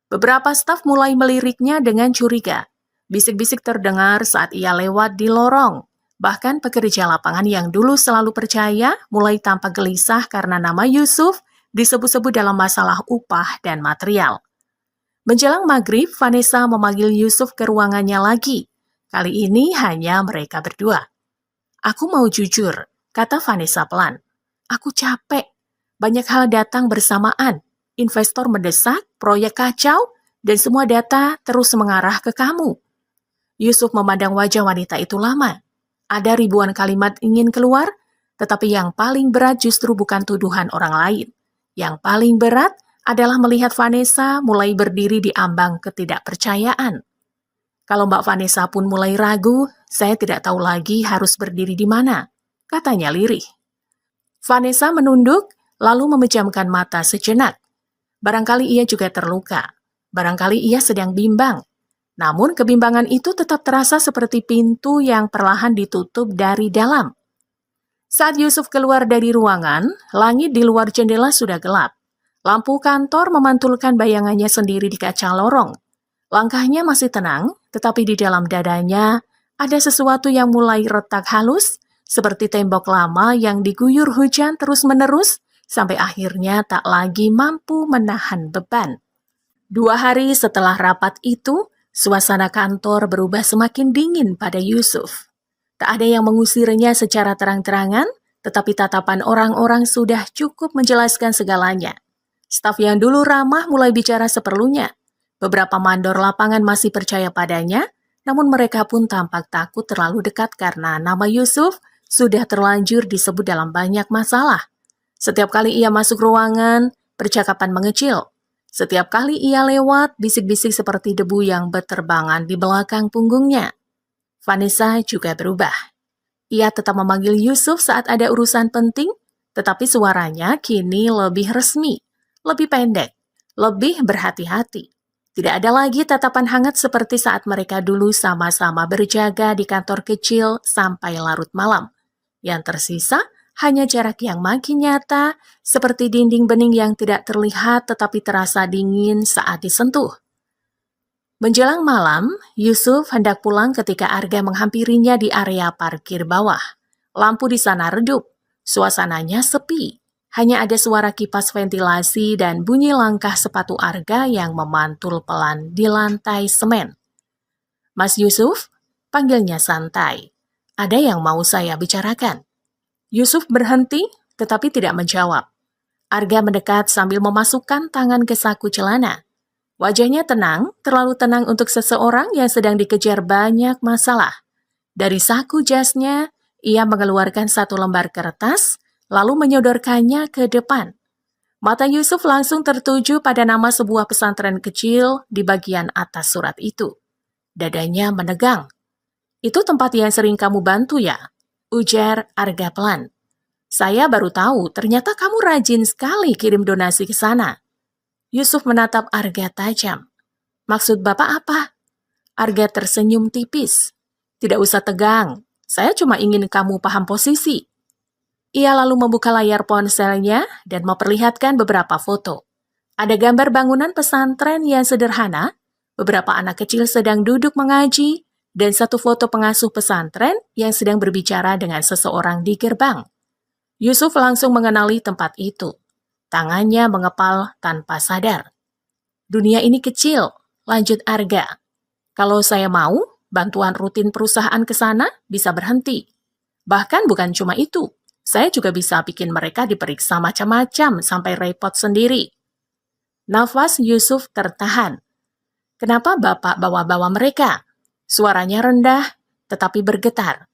Beberapa staf mulai meliriknya dengan curiga. Bisik-bisik terdengar saat ia lewat di lorong. Bahkan pekerja lapangan yang dulu selalu percaya mulai tampak gelisah karena nama Yusuf disebut-sebut dalam masalah upah dan material. Menjelang maghrib, Vanessa memanggil Yusuf ke ruangannya lagi. Kali ini hanya mereka berdua. "Aku mau jujur," kata Vanessa pelan. "Aku capek. Banyak hal datang bersamaan. Investor mendesak, proyek kacau, dan semua data terus mengarah ke kamu." Yusuf memandang wajah wanita itu lama. Ada ribuan kalimat ingin keluar, tetapi yang paling berat justru bukan tuduhan orang lain. Yang paling berat adalah melihat Vanessa mulai berdiri di ambang ketidakpercayaan. "Kalau Mbak Vanessa pun mulai ragu, saya tidak tahu lagi harus berdiri di mana," katanya lirih. Vanessa menunduk, lalu memejamkan mata sejenak. Barangkali ia juga terluka. Barangkali ia sedang bimbang. Namun kebimbangan itu tetap terasa seperti pintu yang perlahan ditutup dari dalam. Saat Yusuf keluar dari ruangan, langit di luar jendela sudah gelap. Lampu kantor memantulkan bayangannya sendiri di kaca lorong. Langkahnya masih tenang, tetapi di dalam dadanya ada sesuatu yang mulai retak halus, seperti tembok lama yang diguyur hujan terus-menerus, sampai akhirnya tak lagi mampu menahan beban. 2 hari setelah rapat itu, suasana kantor berubah semakin dingin pada Yusuf. Tak ada yang mengusirnya secara terang-terangan, Tetapi tatapan orang-orang sudah cukup menjelaskan segalanya. Staf yang dulu ramah mulai bicara seperlunya. Beberapa mandor lapangan masih percaya padanya, namun mereka pun tampak takut terlalu dekat karena nama Yusuf sudah terlanjur disebut dalam banyak masalah. Setiap kali ia masuk ruangan, percakapan mengecil. Setiap kali ia lewat, bisik-bisik seperti debu yang berterbangan di belakang punggungnya. Vanessa juga berubah. Ia tetap memanggil Yusuf saat ada urusan penting, tetapi suaranya kini lebih resmi, lebih pendek, lebih berhati-hati. Tidak ada lagi tatapan hangat seperti saat mereka dulu sama-sama berjaga di kantor kecil sampai larut malam. Yang tersisa hanya jarak yang makin nyata, seperti dinding bening yang tidak terlihat tetapi terasa dingin saat disentuh. Menjelang malam, Yusuf hendak pulang ketika Arga menghampirinya di area parkir bawah. Lampu di sana redup, suasananya sepi. Hanya ada suara kipas ventilasi dan bunyi langkah sepatu Arga yang memantul pelan di lantai semen. "Mas Yusuf," panggilnya santai. "Ada yang mau saya bicarakan." Yusuf berhenti, tetapi tidak menjawab. Arga mendekat sambil memasukkan tangan ke saku celana. Wajahnya tenang, terlalu tenang untuk seseorang yang sedang dikejar banyak masalah. Dari saku jasnya, ia mengeluarkan satu lembar kertas, lalu menyodorkannya ke depan. Mata Yusuf langsung tertuju pada nama sebuah pesantren kecil di bagian atas surat itu. Dadanya menegang. "Itu tempat yang sering kamu bantu ya?" ujar Arga pelan. "Saya baru tahu, ternyata kamu rajin sekali kirim donasi ke sana." Yusuf menatap Arga tajam. "Maksud Bapak apa?" Arga tersenyum tipis. "Tidak usah tegang, saya cuma ingin kamu paham posisi." Ia lalu membuka layar ponselnya dan memperlihatkan beberapa foto. Ada gambar bangunan pesantren yang sederhana, beberapa anak kecil sedang duduk mengaji, dan satu foto pengasuh pesantren yang sedang berbicara dengan seseorang di gerbang. Yusuf langsung mengenali tempat itu. Tangannya mengepal tanpa sadar. "Dunia ini kecil," lanjut Arga. "Kalau saya mau, bantuan rutin perusahaan ke sana bisa berhenti. Bahkan bukan cuma itu, saya juga bisa bikin mereka diperiksa macam-macam sampai repot sendiri." Nafas Yusuf tertahan. "Kenapa Bapak bawa-bawa mereka?" Suaranya rendah, tetapi bergetar.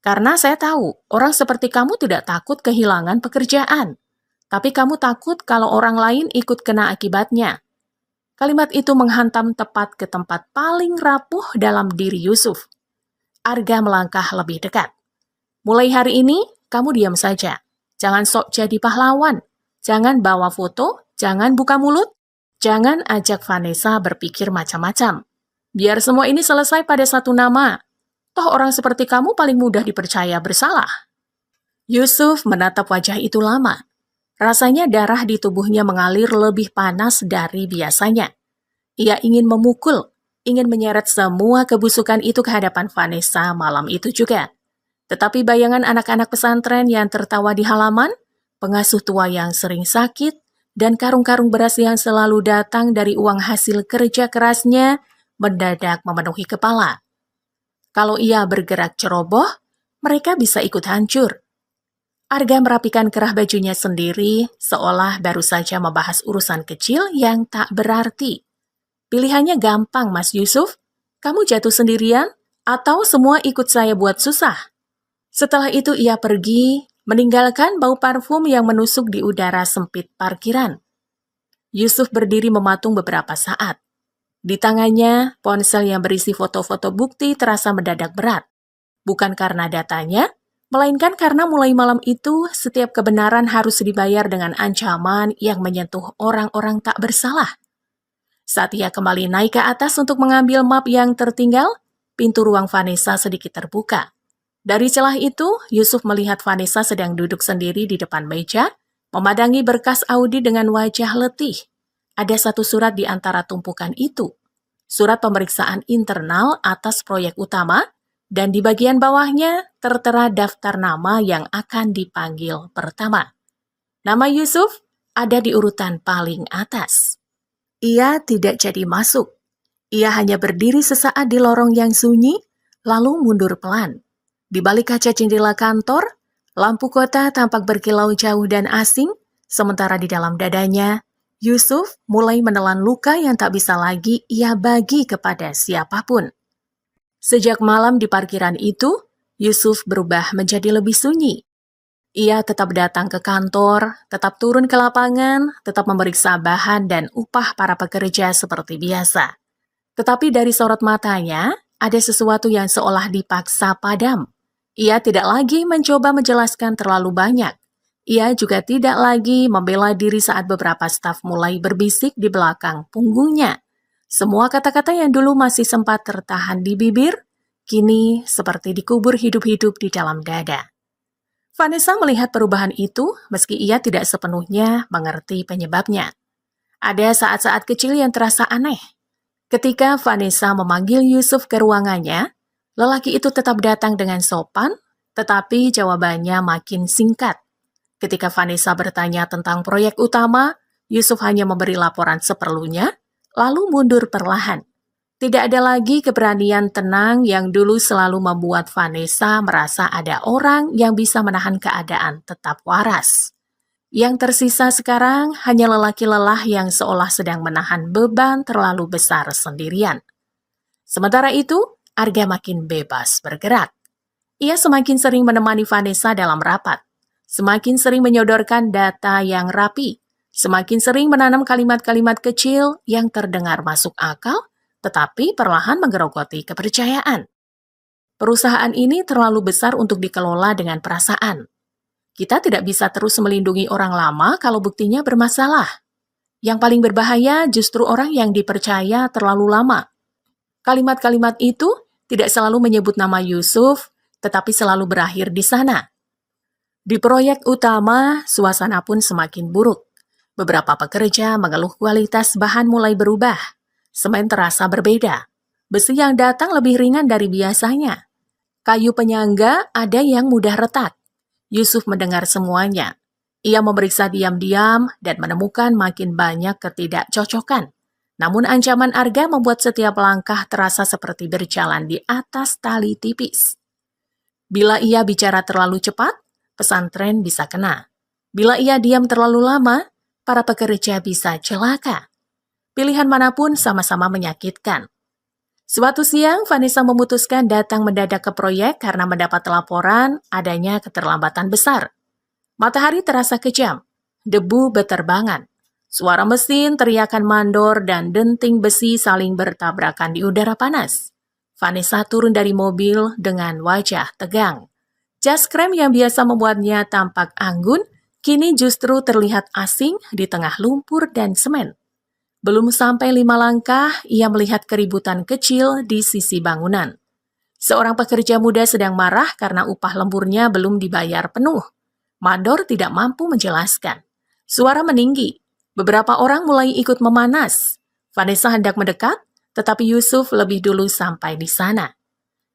"Karena saya tahu, orang seperti kamu tidak takut kehilangan pekerjaan. Tapi kamu takut kalau orang lain ikut kena akibatnya." Kalimat itu menghantam tepat ke tempat paling rapuh dalam diri Yusuf. Arga melangkah lebih dekat. "Mulai hari ini, kamu diam saja. Jangan sok jadi pahlawan. Jangan bawa foto, jangan buka mulut, jangan ajak Vanessa berpikir macam-macam. Biar semua ini selesai pada satu nama. Toh orang seperti kamu paling mudah dipercaya bersalah." Yusuf menatap wajah itu lama. Rasanya darah di tubuhnya mengalir lebih panas dari biasanya. Ia ingin memukul, ingin menyeret semua kebusukan itu ke hadapan Vanessa malam itu juga. Tetapi bayangan anak-anak pesantren yang tertawa di halaman, pengasuh tua yang sering sakit, dan karung-karung beras yang selalu datang dari uang hasil kerja kerasnya mendadak memenuhi kepala. Kalau ia bergerak ceroboh, mereka bisa ikut hancur. Arga merapikan kerah bajunya sendiri, seolah baru saja membahas urusan kecil yang tak berarti. "Pilihannya gampang, Mas Yusuf. Kamu jatuh sendirian, atau semua ikut saya buat susah." Setelah itu ia pergi, meninggalkan bau parfum yang menusuk di udara sempit parkiran. Yusuf berdiri mematung beberapa saat. Di tangannya, ponsel yang berisi foto-foto bukti terasa mendadak berat. Bukan karena datanya, melainkan karena mulai malam itu setiap kebenaran harus dibayar dengan ancaman yang menyentuh orang-orang tak bersalah. Saat ia kembali naik ke atas untuk mengambil map yang tertinggal, pintu ruang Vanessa sedikit terbuka. Dari celah itu, Yusuf melihat Vanessa sedang duduk sendiri di depan meja, memadangi berkas audit dengan wajah letih. Ada satu surat di antara tumpukan itu. Surat pemeriksaan internal atas proyek utama, dan di bagian bawahnya tertera daftar nama yang akan dipanggil pertama. Nama Yusuf ada di urutan paling atas. Ia tidak jadi masuk. Ia hanya berdiri sesaat di lorong yang sunyi, lalu mundur pelan. Di balik kaca jendela kantor, Lampu kota tampak berkilau jauh dan asing, sementara di dalam dadanya, Yusuf mulai menelan luka yang tak bisa lagi ia bagi kepada siapapun. Sejak malam di parkiran itu, Yusuf berubah menjadi lebih sunyi. Ia tetap datang ke kantor, tetap turun ke lapangan, tetap memeriksa bahan dan upah para pekerja seperti biasa. Tetapi dari sorot matanya, ada sesuatu yang seolah dipaksa padam. Ia tidak lagi mencoba menjelaskan terlalu banyak. Ia juga tidak lagi membela diri saat beberapa staf mulai berbisik di belakang punggungnya. Semua kata-kata yang dulu masih sempat tertahan di bibir, kini seperti dikubur hidup-hidup di dalam dada. Vanessa melihat perubahan itu meski ia tidak sepenuhnya mengerti penyebabnya. Ada saat-saat kecil yang terasa aneh. Ketika Vanessa memanggil Yusuf ke ruangannya, lelaki itu tetap datang dengan sopan, tetapi jawabannya makin singkat. Ketika Vanessa bertanya tentang proyek utama, Yusuf hanya memberi laporan seperlunya, lalu mundur perlahan. Tidak ada lagi keberanian tenang yang dulu selalu membuat Vanessa merasa ada orang yang bisa menahan keadaan tetap waras. Yang tersisa sekarang hanya lelaki lelah yang seolah sedang menahan beban terlalu besar sendirian. Sementara itu, Arga makin bebas bergerak. Ia semakin sering menemani Vanessa dalam rapat, semakin sering menyodorkan data yang rapi, semakin sering menanam kalimat-kalimat kecil yang terdengar masuk akal, tetapi perlahan menggerogoti kepercayaan. Perusahaan ini terlalu besar untuk dikelola dengan perasaan. Kita tidak bisa terus melindungi orang lama kalau buktinya bermasalah. Yang paling berbahaya justru orang yang dipercaya terlalu lama. Kalimat-kalimat itu tidak selalu menyebut nama Yusuf, tetapi selalu berakhir di sana. Di proyek utama, suasana pun semakin buruk. Beberapa pekerja mengeluh kualitas bahan mulai berubah. Semen terasa berbeda. Besi yang datang lebih ringan dari biasanya. Kayu penyangga ada yang mudah retak. Yusuf mendengar semuanya. Ia memeriksa diam-diam dan menemukan makin banyak ketidakcocokan. Namun ancaman Arga membuat setiap langkah terasa seperti berjalan di atas tali tipis. Bila ia bicara terlalu cepat, pesantren bisa kena. Bila ia diam terlalu lama, para pekerja bisa celaka. Pilihan manapun sama-sama menyakitkan. Suatu siang, Vanessa memutuskan datang mendadak ke proyek karena mendapat laporan adanya keterlambatan besar. Matahari terasa kejam, debu beterbangan, suara mesin, teriakan mandor, dan denting besi saling bertabrakan di udara panas. Vanessa turun dari mobil dengan wajah tegang. Jas krem yang biasa membuatnya tampak anggun, kini justru terlihat asing di tengah lumpur dan semen. Belum sampai 5 langkah, ia melihat keributan kecil di sisi bangunan. Seorang pekerja muda sedang marah karena upah lemburnya belum dibayar penuh. Mandor tidak mampu menjelaskan. Suara meninggi. Beberapa orang mulai ikut memanas. Vanessa hendak mendekat, tetapi Yusuf lebih dulu sampai di sana.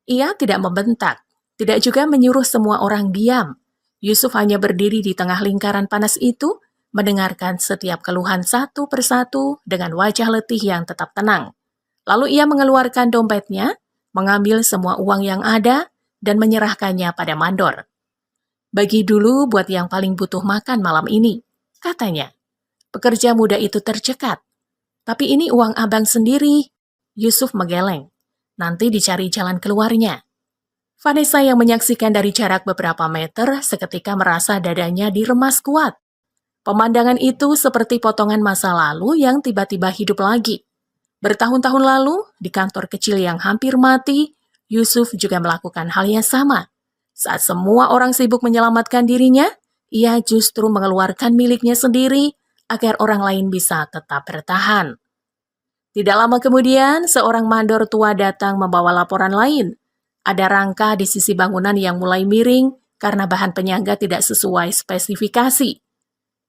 Ia tidak membentak, tidak juga menyuruh semua orang diam. Yusuf hanya berdiri di tengah lingkaran panas itu, mendengarkan setiap keluhan satu persatu dengan wajah letih yang tetap tenang. Lalu ia mengeluarkan dompetnya, mengambil semua uang yang ada, dan menyerahkannya pada mandor. Bagi dulu buat yang paling butuh makan malam ini, katanya. Pekerja muda itu tercekat. Tapi ini uang abang sendiri. Yusuf menggeleng. Nanti dicari jalan keluarnya. Vanessa yang menyaksikan dari jarak beberapa meter seketika merasa dadanya diremas kuat. Pemandangan itu seperti potongan masa lalu yang tiba-tiba hidup lagi. Bertahun-tahun lalu, di kantor kecil yang hampir mati, Yusuf juga melakukan hal yang sama. Saat semua orang sibuk menyelamatkan dirinya, ia justru mengeluarkan miliknya sendiri agar orang lain bisa tetap bertahan. Tidak lama kemudian, seorang mandor tua datang membawa laporan lain. Ada rangka di sisi bangunan yang mulai miring karena bahan penyangga tidak sesuai spesifikasi.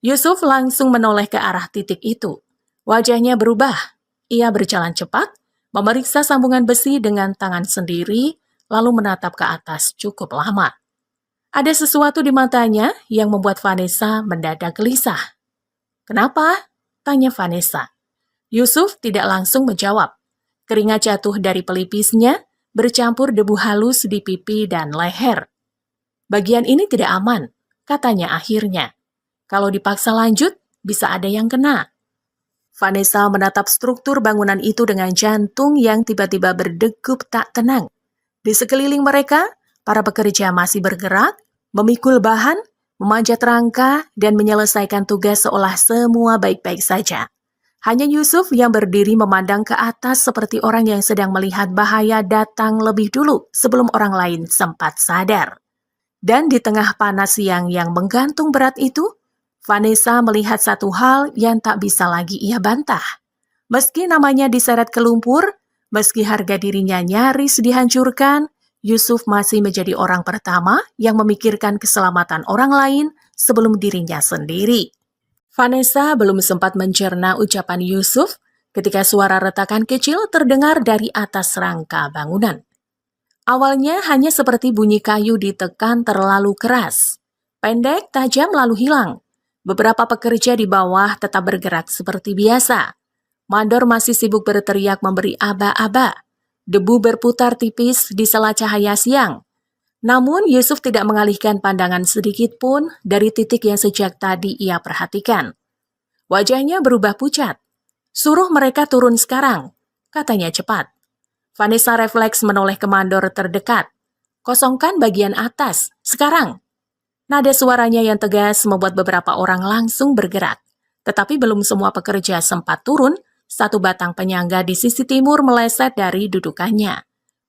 Yusuf langsung menoleh ke arah titik itu. Wajahnya berubah. Ia berjalan cepat, memeriksa sambungan besi dengan tangan sendiri, lalu menatap ke atas cukup lama. Ada sesuatu di matanya yang membuat Vanessa mendadak gelisah. "Kenapa?" tanya Vanessa. Yusuf tidak langsung menjawab. Keringat jatuh dari pelipisnya, bercampur debu halus di pipi dan leher. Bagian ini tidak aman, katanya akhirnya. Kalau dipaksa lanjut, bisa ada yang kena. Vanessa menatap struktur bangunan itu dengan jantung yang tiba-tiba berdegup tak tenang. Di sekeliling mereka, para pekerja masih bergerak, memikul bahan, memanjat rangka, dan menyelesaikan tugas seolah semua baik-baik saja. Hanya Yusuf yang berdiri memandang ke atas seperti orang yang sedang melihat bahaya datang lebih dulu sebelum orang lain sempat sadar. Dan di tengah panas siang yang menggantung berat itu, Vanessa melihat satu hal yang tak bisa lagi ia bantah. Meski namanya diseret ke lumpur, meski harga dirinya nyaris dihancurkan, Yusuf masih menjadi orang pertama yang memikirkan keselamatan orang lain sebelum dirinya sendiri. Vanessa belum sempat mencerna ucapan Yusuf ketika suara retakan kecil terdengar dari atas rangka bangunan. Awalnya hanya seperti bunyi kayu ditekan terlalu keras. Pendek, tajam, lalu hilang. Beberapa pekerja di bawah tetap bergerak seperti biasa. Mandor masih sibuk berteriak memberi aba-aba. Debu berputar tipis di sela cahaya siang. Namun Yusuf tidak mengalihkan pandangan sedikit pun dari titik yang sejak tadi ia perhatikan. Wajahnya berubah pucat. Suruh mereka turun sekarang, katanya cepat. Vanessa refleks menoleh ke mandor terdekat. Kosongkan bagian atas, sekarang. Nada suaranya yang tegas membuat beberapa orang langsung bergerak. Tetapi belum semua pekerja sempat turun, satu batang penyangga di sisi timur meleset dari dudukannya.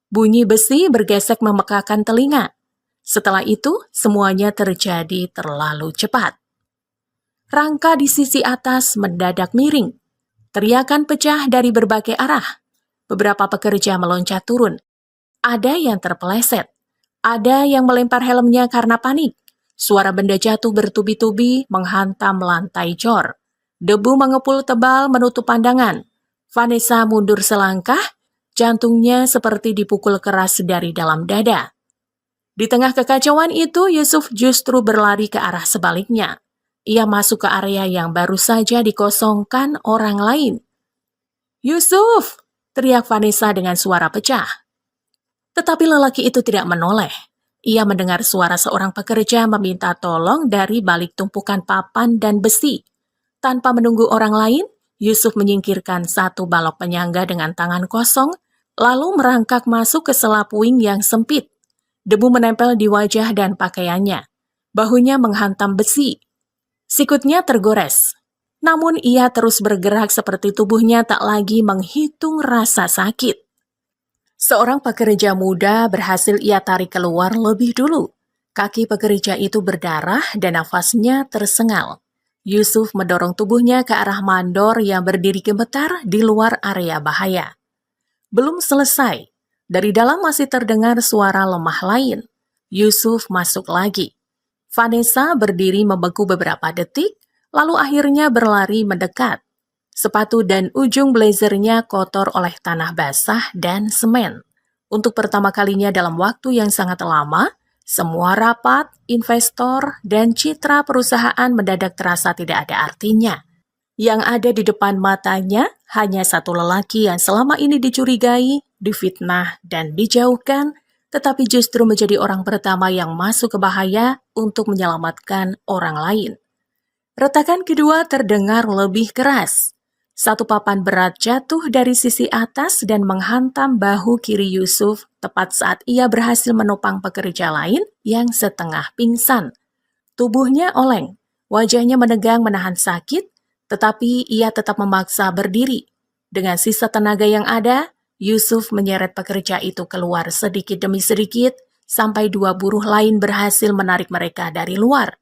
Bunyi besi bergesek memekakan telinga. Setelah itu, semuanya terjadi terlalu cepat. Rangka di sisi atas mendadak miring. Teriakan pecah dari berbagai arah. Beberapa pekerja meloncat turun. Ada yang terpeleset. Ada yang melempar helmnya karena panik. Suara benda jatuh bertubi-tubi menghantam lantai jor. Debu mengepul tebal menutup pandangan. Vanessa mundur selangkah, jantungnya seperti dipukul keras dari dalam dada. Di tengah kekacauan itu, Yusuf justru berlari ke arah sebaliknya. Ia masuk ke area yang baru saja dikosongkan orang lain. "Yusuf!" teriak Vanessa dengan suara pecah. Tetapi lelaki itu tidak menoleh. Ia mendengar suara seorang pekerja meminta tolong dari balik tumpukan papan dan besi. Tanpa menunggu orang lain, Yusuf menyingkirkan satu balok penyangga dengan tangan kosong, lalu merangkak masuk ke sela puing yang sempit. Debu menempel di wajah dan pakaiannya. Bahunya menghantam besi. Sikutnya tergores. Namun ia terus bergerak seperti tubuhnya tak lagi menghitung rasa sakit. Seorang pekerja muda berhasil ia tarik keluar lebih dulu. Kaki pekerja itu berdarah dan nafasnya tersengal. Yusuf mendorong tubuhnya ke arah mandor yang berdiri gemetar di luar area bahaya. Belum selesai. Dari dalam masih terdengar suara lemah lain. Yusuf masuk lagi. Vanessa berdiri membeku beberapa detik, lalu akhirnya berlari mendekat. Sepatu dan ujung blazernya kotor oleh tanah basah dan semen. Untuk pertama kalinya dalam waktu yang sangat lama, semua rapat, investor, dan citra perusahaan mendadak terasa tidak ada artinya. Yang ada di depan matanya hanya satu lelaki yang selama ini dicurigai, difitnah, dan dijauhkan, tetapi justru menjadi orang pertama yang masuk ke bahaya untuk menyelamatkan orang lain. Retakan kedua terdengar lebih keras. Satu papan berat jatuh dari sisi atas dan menghantam bahu kiri Yusuf tepat saat ia berhasil menopang pekerja lain yang setengah pingsan. Tubuhnya oleng, wajahnya menegang menahan sakit, tetapi ia tetap memaksa berdiri. Dengan sisa tenaga yang ada, Yusuf menyeret pekerja itu keluar sedikit demi sedikit sampai dua buruh lain berhasil menarik mereka dari luar.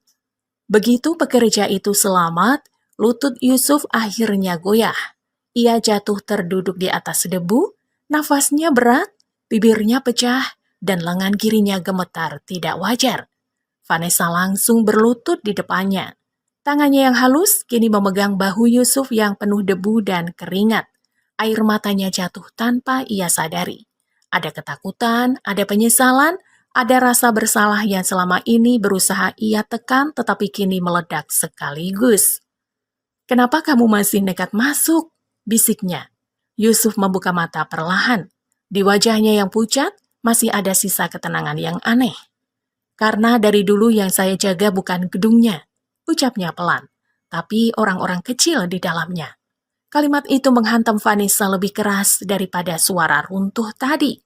Begitu pekerja itu selamat, lutut Yusuf akhirnya goyah. Ia jatuh terduduk di atas debu, nafasnya berat, bibirnya pecah, dan lengan kirinya gemetar tidak wajar. Vanessa langsung berlutut di depannya. Tangannya yang halus kini memegang bahu Yusuf yang penuh debu dan keringat. Air matanya jatuh tanpa ia sadari. Ada ketakutan, ada penyesalan, ada rasa bersalah yang selama ini berusaha ia tekan tetapi kini meledak sekaligus. "Kenapa kamu masih nekat masuk?" bisiknya. Yusuf membuka mata perlahan. Di wajahnya yang pucat masih ada sisa ketenangan yang aneh. Karena dari dulu yang saya jaga bukan gedungnya, ucapnya pelan, tapi orang-orang kecil di dalamnya. Kalimat itu menghantam Vanessa lebih keras daripada suara runtuh tadi.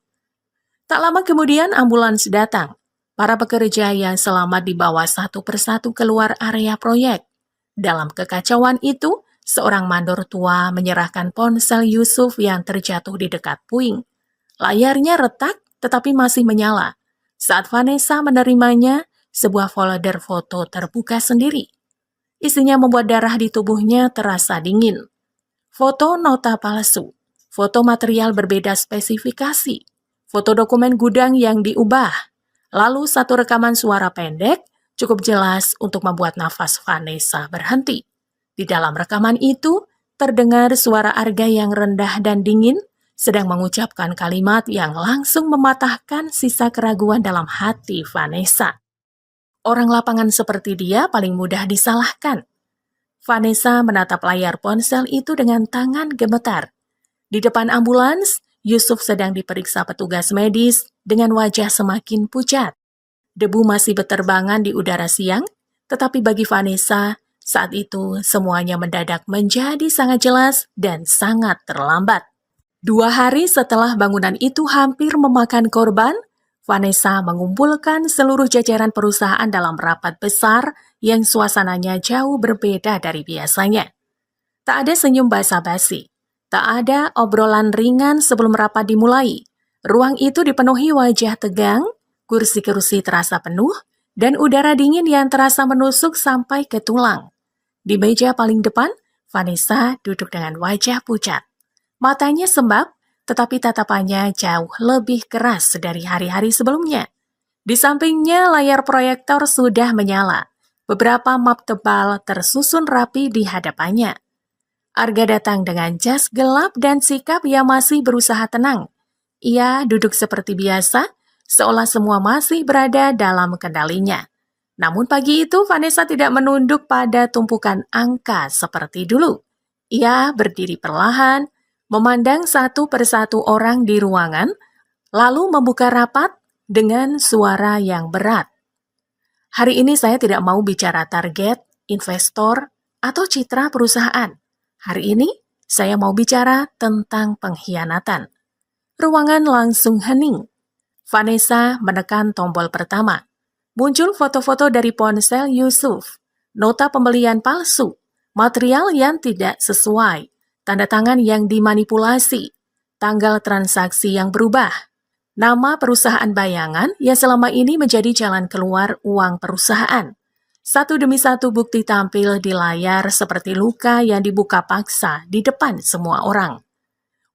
Tak lama kemudian ambulans datang. Para pekerja yang selamat dibawa satu persatu keluar area proyek. Dalam kekacauan itu, seorang mandor tua menyerahkan ponsel Yusuf yang terjatuh di dekat puing. Layarnya retak tetapi masih menyala. Saat Vanessa menerimanya, sebuah folder foto terbuka sendiri. Isinya membuat darah di tubuhnya terasa dingin. Foto nota palsu, foto material berbeda spesifikasi, foto dokumen gudang yang diubah, lalu satu rekaman suara pendek cukup jelas untuk membuat nafas Vanessa berhenti. Di dalam rekaman itu, terdengar suara Arga yang rendah dan dingin, sedang mengucapkan kalimat yang langsung mematahkan sisa keraguan dalam hati Vanessa. Orang lapangan seperti dia paling mudah disalahkan. Vanessa menatap layar ponsel itu dengan tangan gemetar. Di depan ambulans, Yusuf sedang diperiksa petugas medis dengan wajah semakin pucat. Debu masih berterbangan di udara siang, tetapi bagi Vanessa, saat itu semuanya mendadak menjadi sangat jelas dan sangat terlambat. 2 hari setelah bangunan itu hampir memakan korban, Vanessa mengumpulkan seluruh jajaran perusahaan dalam rapat besar yang suasananya jauh berbeda dari biasanya. Tak ada senyum basa-basi, tak ada obrolan ringan sebelum rapat dimulai. Ruang itu dipenuhi wajah tegang, kursi-kursi terasa penuh, dan udara dingin yang terasa menusuk sampai ke tulang. Di meja paling depan, Vanessa duduk dengan wajah pucat. Matanya sembab, tetapi tatapannya jauh lebih keras dari hari-hari sebelumnya. Di sampingnya layar proyektor sudah menyala. Beberapa map tebal tersusun rapi di hadapannya. Arga datang dengan jas gelap dan sikap yang masih berusaha tenang. Ia duduk seperti biasa, seolah semua masih berada dalam kendalinya. Namun pagi itu Vanessa tidak menunduk pada tumpukan angka seperti dulu. Ia berdiri perlahan, memandang satu persatu orang di ruangan, lalu membuka rapat dengan suara yang berat. Hari ini saya tidak mau bicara target, investor, atau citra perusahaan. Hari ini saya mau bicara tentang pengkhianatan. Ruangan langsung hening. Vanessa menekan tombol pertama. Muncul foto-foto dari ponsel Yusuf, nota pembelian palsu, material yang tidak sesuai, tanda tangan yang dimanipulasi, tanggal transaksi yang berubah, nama perusahaan bayangan yang selama ini menjadi jalan keluar uang perusahaan. Satu demi satu bukti tampil di layar seperti luka yang dibuka paksa di depan semua orang.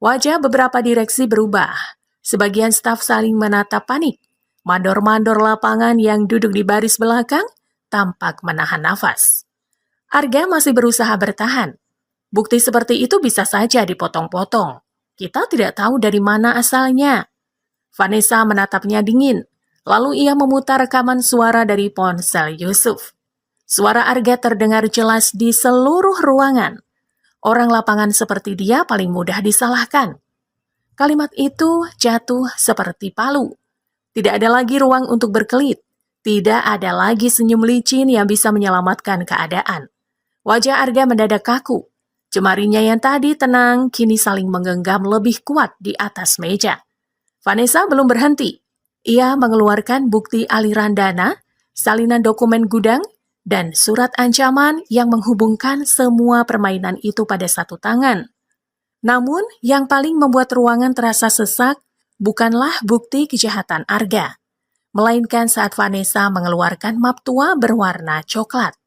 Wajah beberapa direksi berubah. Sebagian staf saling menatap panik. Mandor-mandor lapangan yang duduk di baris belakang tampak menahan nafas. Arga masih berusaha bertahan. Bukti seperti itu bisa saja dipotong-potong. Kita tidak tahu dari mana asalnya. Vanessa menatapnya dingin. Lalu ia memutar rekaman suara dari ponsel Yusuf. Suara Arga terdengar jelas di seluruh ruangan. Orang lapangan seperti dia paling mudah disalahkan. Kalimat itu jatuh seperti palu. Tidak ada lagi ruang untuk berkelit. Tidak ada lagi senyum licin yang bisa menyelamatkan keadaan. Wajah Arga mendadak kaku. Jemarinya yang tadi tenang kini saling menggenggam lebih kuat di atas meja. Vanessa belum berhenti. Ia mengeluarkan bukti aliran dana, salinan dokumen gudang, dan surat ancaman yang menghubungkan semua permainan itu pada satu tangan. Namun, yang paling membuat ruangan terasa sesak bukanlah bukti kejahatan Arga, melainkan saat Vanessa mengeluarkan map tua berwarna coklat.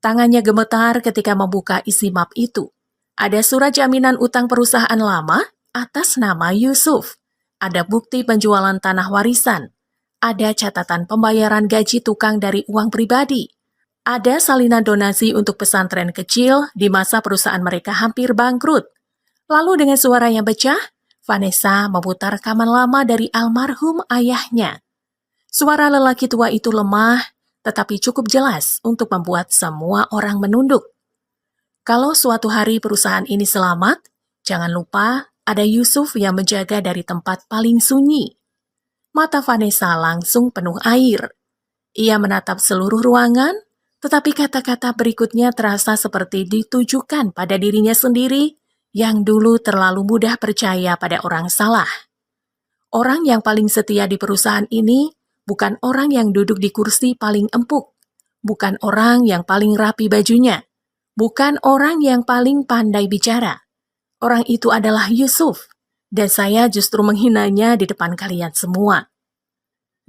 Tangannya gemetar ketika membuka isi map itu. Ada surat jaminan utang perusahaan lama atas nama Yusuf. Ada bukti penjualan tanah warisan. Ada catatan pembayaran gaji tukang dari uang pribadi. Ada salinan donasi untuk pesantren kecil di masa perusahaan mereka hampir bangkrut. Lalu dengan suara yang pecah, Vanessa memutar rekaman lama dari almarhum ayahnya. Suara lelaki tua itu lemah, tetapi cukup jelas untuk membuat semua orang menunduk. Kalau suatu hari perusahaan ini selamat, jangan lupa ada Yusuf yang menjaga dari tempat paling sunyi. Mata Vanessa langsung penuh air. Ia menatap seluruh ruangan, tetapi kata-kata berikutnya terasa seperti ditujukan pada dirinya sendiri yang dulu terlalu mudah percaya pada orang salah. Orang yang paling setia di perusahaan ini bukan orang yang duduk di kursi paling empuk, bukan orang yang paling rapi bajunya, bukan orang yang paling pandai bicara. Orang itu adalah Yusuf, dan saya justru menghinanya di depan kalian semua.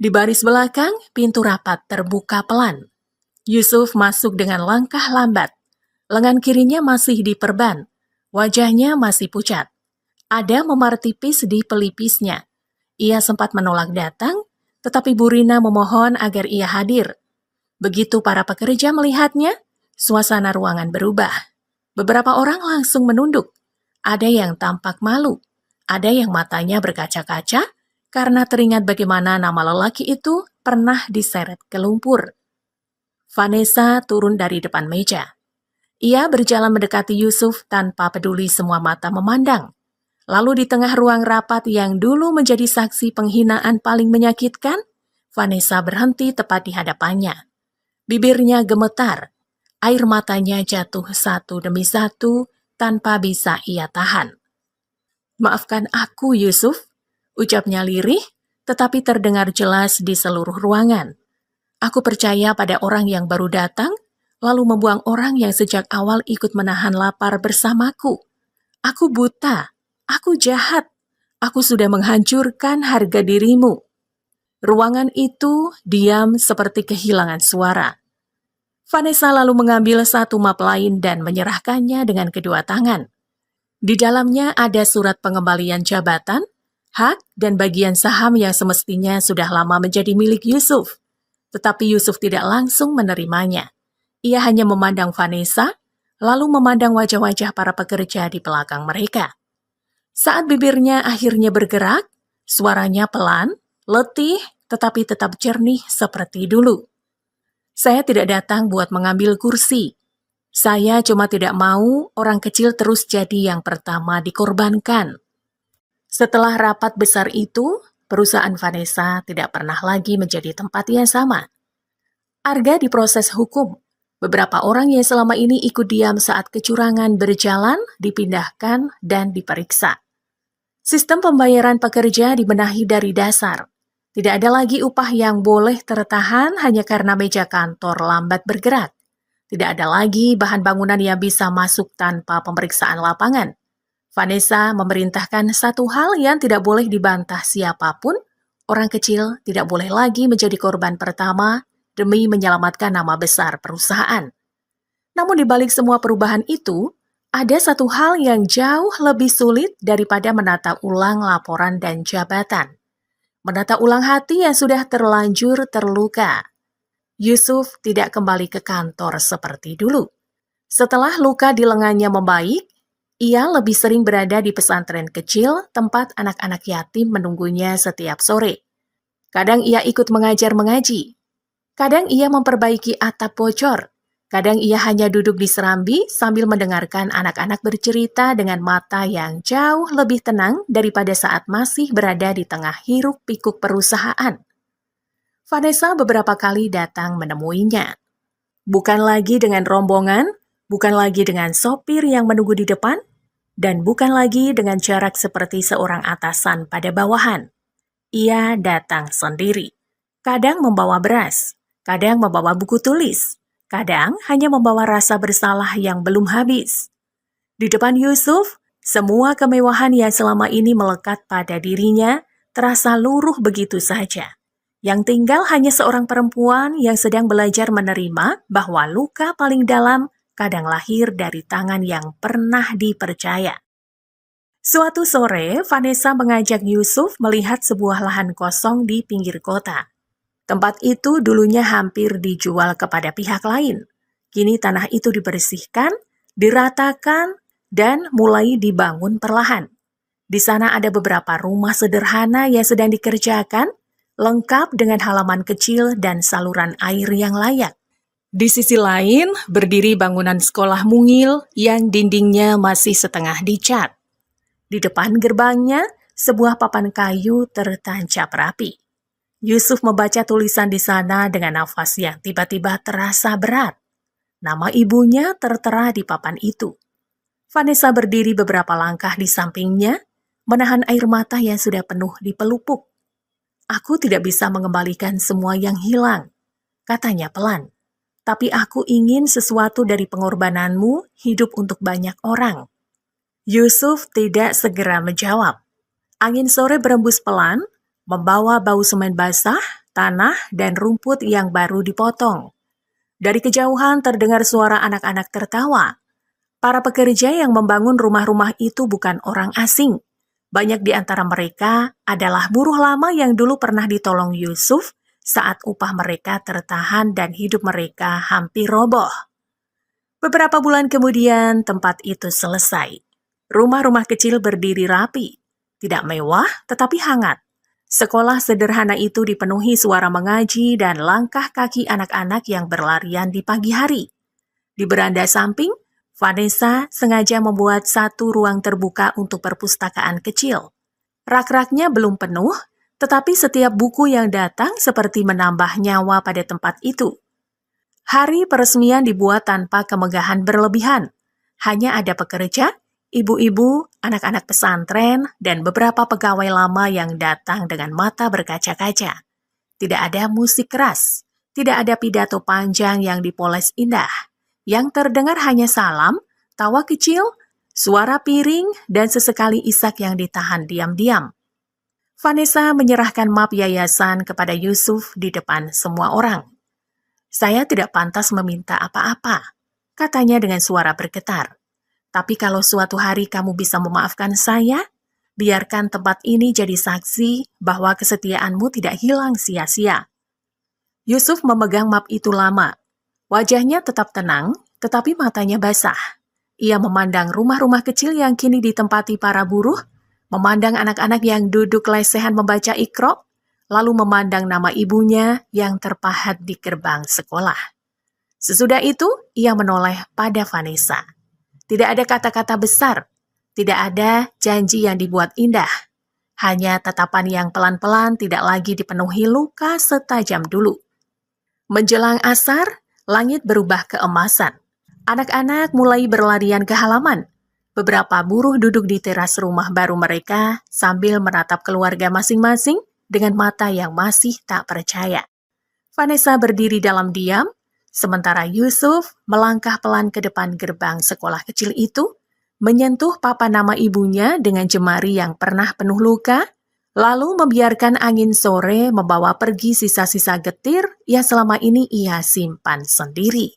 Di baris belakang, pintu rapat terbuka pelan. Yusuf masuk dengan langkah lambat. Lengan kirinya masih diperban, wajahnya masih pucat. Ada memar tipis di pelipisnya. Ia sempat menolak datang, tetapi Bu Rina memohon agar ia hadir. Begitu para pekerja melihatnya, suasana ruangan berubah. Beberapa orang langsung menunduk. Ada yang tampak malu, ada yang matanya berkaca-kaca karena teringat bagaimana nama lelaki itu pernah diseret ke lumpur. Vanessa turun dari depan meja. Ia berjalan mendekati Yusuf tanpa peduli semua mata memandang. Lalu di tengah ruang rapat yang dulu menjadi saksi penghinaan paling menyakitkan, Vanessa berhenti tepat di hadapannya. Bibirnya gemetar, air matanya jatuh satu demi satu tanpa bisa ia tahan. "Maafkan aku, Yusuf," ucapnya lirih, tetapi terdengar jelas di seluruh ruangan. "Aku percaya pada orang yang baru datang, lalu membuang orang yang sejak awal ikut menahan lapar bersamaku. Aku buta. Aku jahat. Aku sudah menghancurkan harga dirimu." Ruangan itu diam seperti kehilangan suara. Vanessa lalu mengambil satu map lain dan menyerahkannya dengan kedua tangan. Di dalamnya ada surat pengembalian jabatan, hak, dan bagian saham yang semestinya sudah lama menjadi milik Yusuf. Tetapi Yusuf tidak langsung menerimanya. Ia hanya memandang Vanessa, lalu memandang wajah-wajah para pekerja di belakang mereka. Saat bibirnya akhirnya bergerak, suaranya pelan, letih, tetapi tetap jernih seperti dulu. "Saya tidak datang buat mengambil kursi. Saya cuma tidak mau orang kecil terus jadi yang pertama dikorbankan." Setelah rapat besar itu, perusahaan Vanessa tidak pernah lagi menjadi tempat yang sama. Arga diproses hukum. Beberapa orang yang selama ini ikut diam saat kecurangan berjalan, dipindahkan dan diperiksa. Sistem pembayaran pekerja dibenahi dari dasar. Tidak ada lagi upah yang boleh tertahan hanya karena meja kantor lambat bergerak. Tidak ada lagi bahan bangunan yang bisa masuk tanpa pemeriksaan lapangan. Vanessa memerintahkan satu hal yang tidak boleh dibantah siapapun. Orang kecil tidak boleh lagi menjadi korban pertama demi menyelamatkan nama besar perusahaan. Namun di balik semua perubahan itu, ada satu hal yang jauh lebih sulit daripada menata ulang laporan dan jabatan. Menata ulang hati yang sudah terlanjur terluka. Yusuf tidak kembali ke kantor seperti dulu. Setelah luka di lengannya membaik, ia lebih sering berada di pesantren kecil tempat anak-anak yatim menunggunya setiap sore. Kadang ia ikut mengajar mengaji. Kadang ia memperbaiki atap bocor. Kadang ia hanya duduk di serambi sambil mendengarkan anak-anak bercerita dengan mata yang jauh lebih tenang daripada saat masih berada di tengah hiruk-pikuk perusahaan. Vanessa beberapa kali datang menemuinya. Bukan lagi dengan rombongan, bukan lagi dengan sopir yang menunggu di depan, dan bukan lagi dengan jarak seperti seorang atasan pada bawahan. Ia datang sendiri. Kadang membawa beras, kadang membawa buku tulis, kadang hanya membawa rasa bersalah yang belum habis. Di depan Yusuf, semua kemewahan yang selama ini melekat pada dirinya terasa luruh begitu saja. Yang tinggal hanya seorang perempuan yang sedang belajar menerima bahwa luka paling dalam kadang lahir dari tangan yang pernah dipercaya. Suatu sore, Vanessa mengajak Yusuf melihat sebuah lahan kosong di pinggir kota. Tempat itu dulunya hampir dijual kepada pihak lain. Kini tanah itu dibersihkan, diratakan, dan mulai dibangun perlahan. Di sana ada beberapa rumah sederhana yang sedang dikerjakan, lengkap dengan halaman kecil dan saluran air yang layak. Di sisi lain, berdiri bangunan sekolah mungil yang dindingnya masih setengah dicat. Di depan gerbangnya, sebuah papan kayu tertancap rapi. Yusuf membaca tulisan di sana dengan nafas yang tiba-tiba terasa berat. Nama ibunya tertera di papan itu. Vanessa berdiri beberapa langkah di sampingnya, menahan air mata yang sudah penuh di pelupuk. "Aku tidak bisa mengembalikan semua yang hilang," katanya pelan. "Tapi aku ingin sesuatu dari pengorbananmu hidup untuk banyak orang." Yusuf tidak segera menjawab. Angin sore berembus pelan, membawa bau semen basah, tanah, dan rumput yang baru dipotong. Dari kejauhan terdengar suara anak-anak tertawa. Para pekerja yang membangun rumah-rumah itu bukan orang asing. Banyak di antara mereka adalah buruh lama yang dulu pernah ditolong Yusuf saat upah mereka tertahan dan hidup mereka hampir roboh. Beberapa bulan kemudian, tempat itu selesai. Rumah-rumah kecil berdiri rapi, tidak mewah tetapi hangat. Sekolah sederhana itu dipenuhi suara mengaji dan langkah kaki anak-anak yang berlarian di pagi hari. Di beranda samping, Vanessa sengaja membuat satu ruang terbuka untuk perpustakaan kecil. Rak-raknya belum penuh, tetapi setiap buku yang datang seperti menambah nyawa pada tempat itu. Hari peresmian dibuat tanpa kemegahan berlebihan. Hanya ada pekerja, ibu-ibu, anak-anak pesantren, dan beberapa pegawai lama yang datang dengan mata berkaca-kaca. Tidak ada musik keras, tidak ada pidato panjang yang dipoles indah. Yang terdengar hanya salam, tawa kecil, suara piring, dan sesekali isak yang ditahan diam-diam. Vanessa menyerahkan map yayasan kepada Yusuf di depan semua orang. "Saya tidak pantas meminta apa-apa," katanya dengan suara bergetar. "Tapi kalau suatu hari kamu bisa memaafkan saya, biarkan tempat ini jadi saksi bahwa kesetiaanmu tidak hilang sia-sia." Yusuf memegang map itu lama. Wajahnya tetap tenang, tetapi matanya basah. Ia memandang rumah-rumah kecil yang kini ditempati para buruh, memandang anak-anak yang duduk lesehan membaca Iqra, lalu memandang nama ibunya yang terpahat di gerbang sekolah. Sesudah itu, ia menoleh pada Vanessa. Tidak ada kata-kata besar, tidak ada janji yang dibuat indah. Hanya tatapan yang pelan-pelan tidak lagi dipenuhi luka setajam dulu. Menjelang asar, langit berubah keemasan. Anak-anak mulai berlarian ke halaman. Beberapa buruh duduk di teras rumah baru mereka sambil menatap keluarga masing-masing dengan mata yang masih tak percaya. Vanessa berdiri dalam diam, sementara Yusuf melangkah pelan ke depan gerbang sekolah kecil itu, menyentuh papan nama ibunya dengan jemari yang pernah penuh luka, lalu membiarkan angin sore membawa pergi sisa-sisa getir yang selama ini ia simpan sendiri.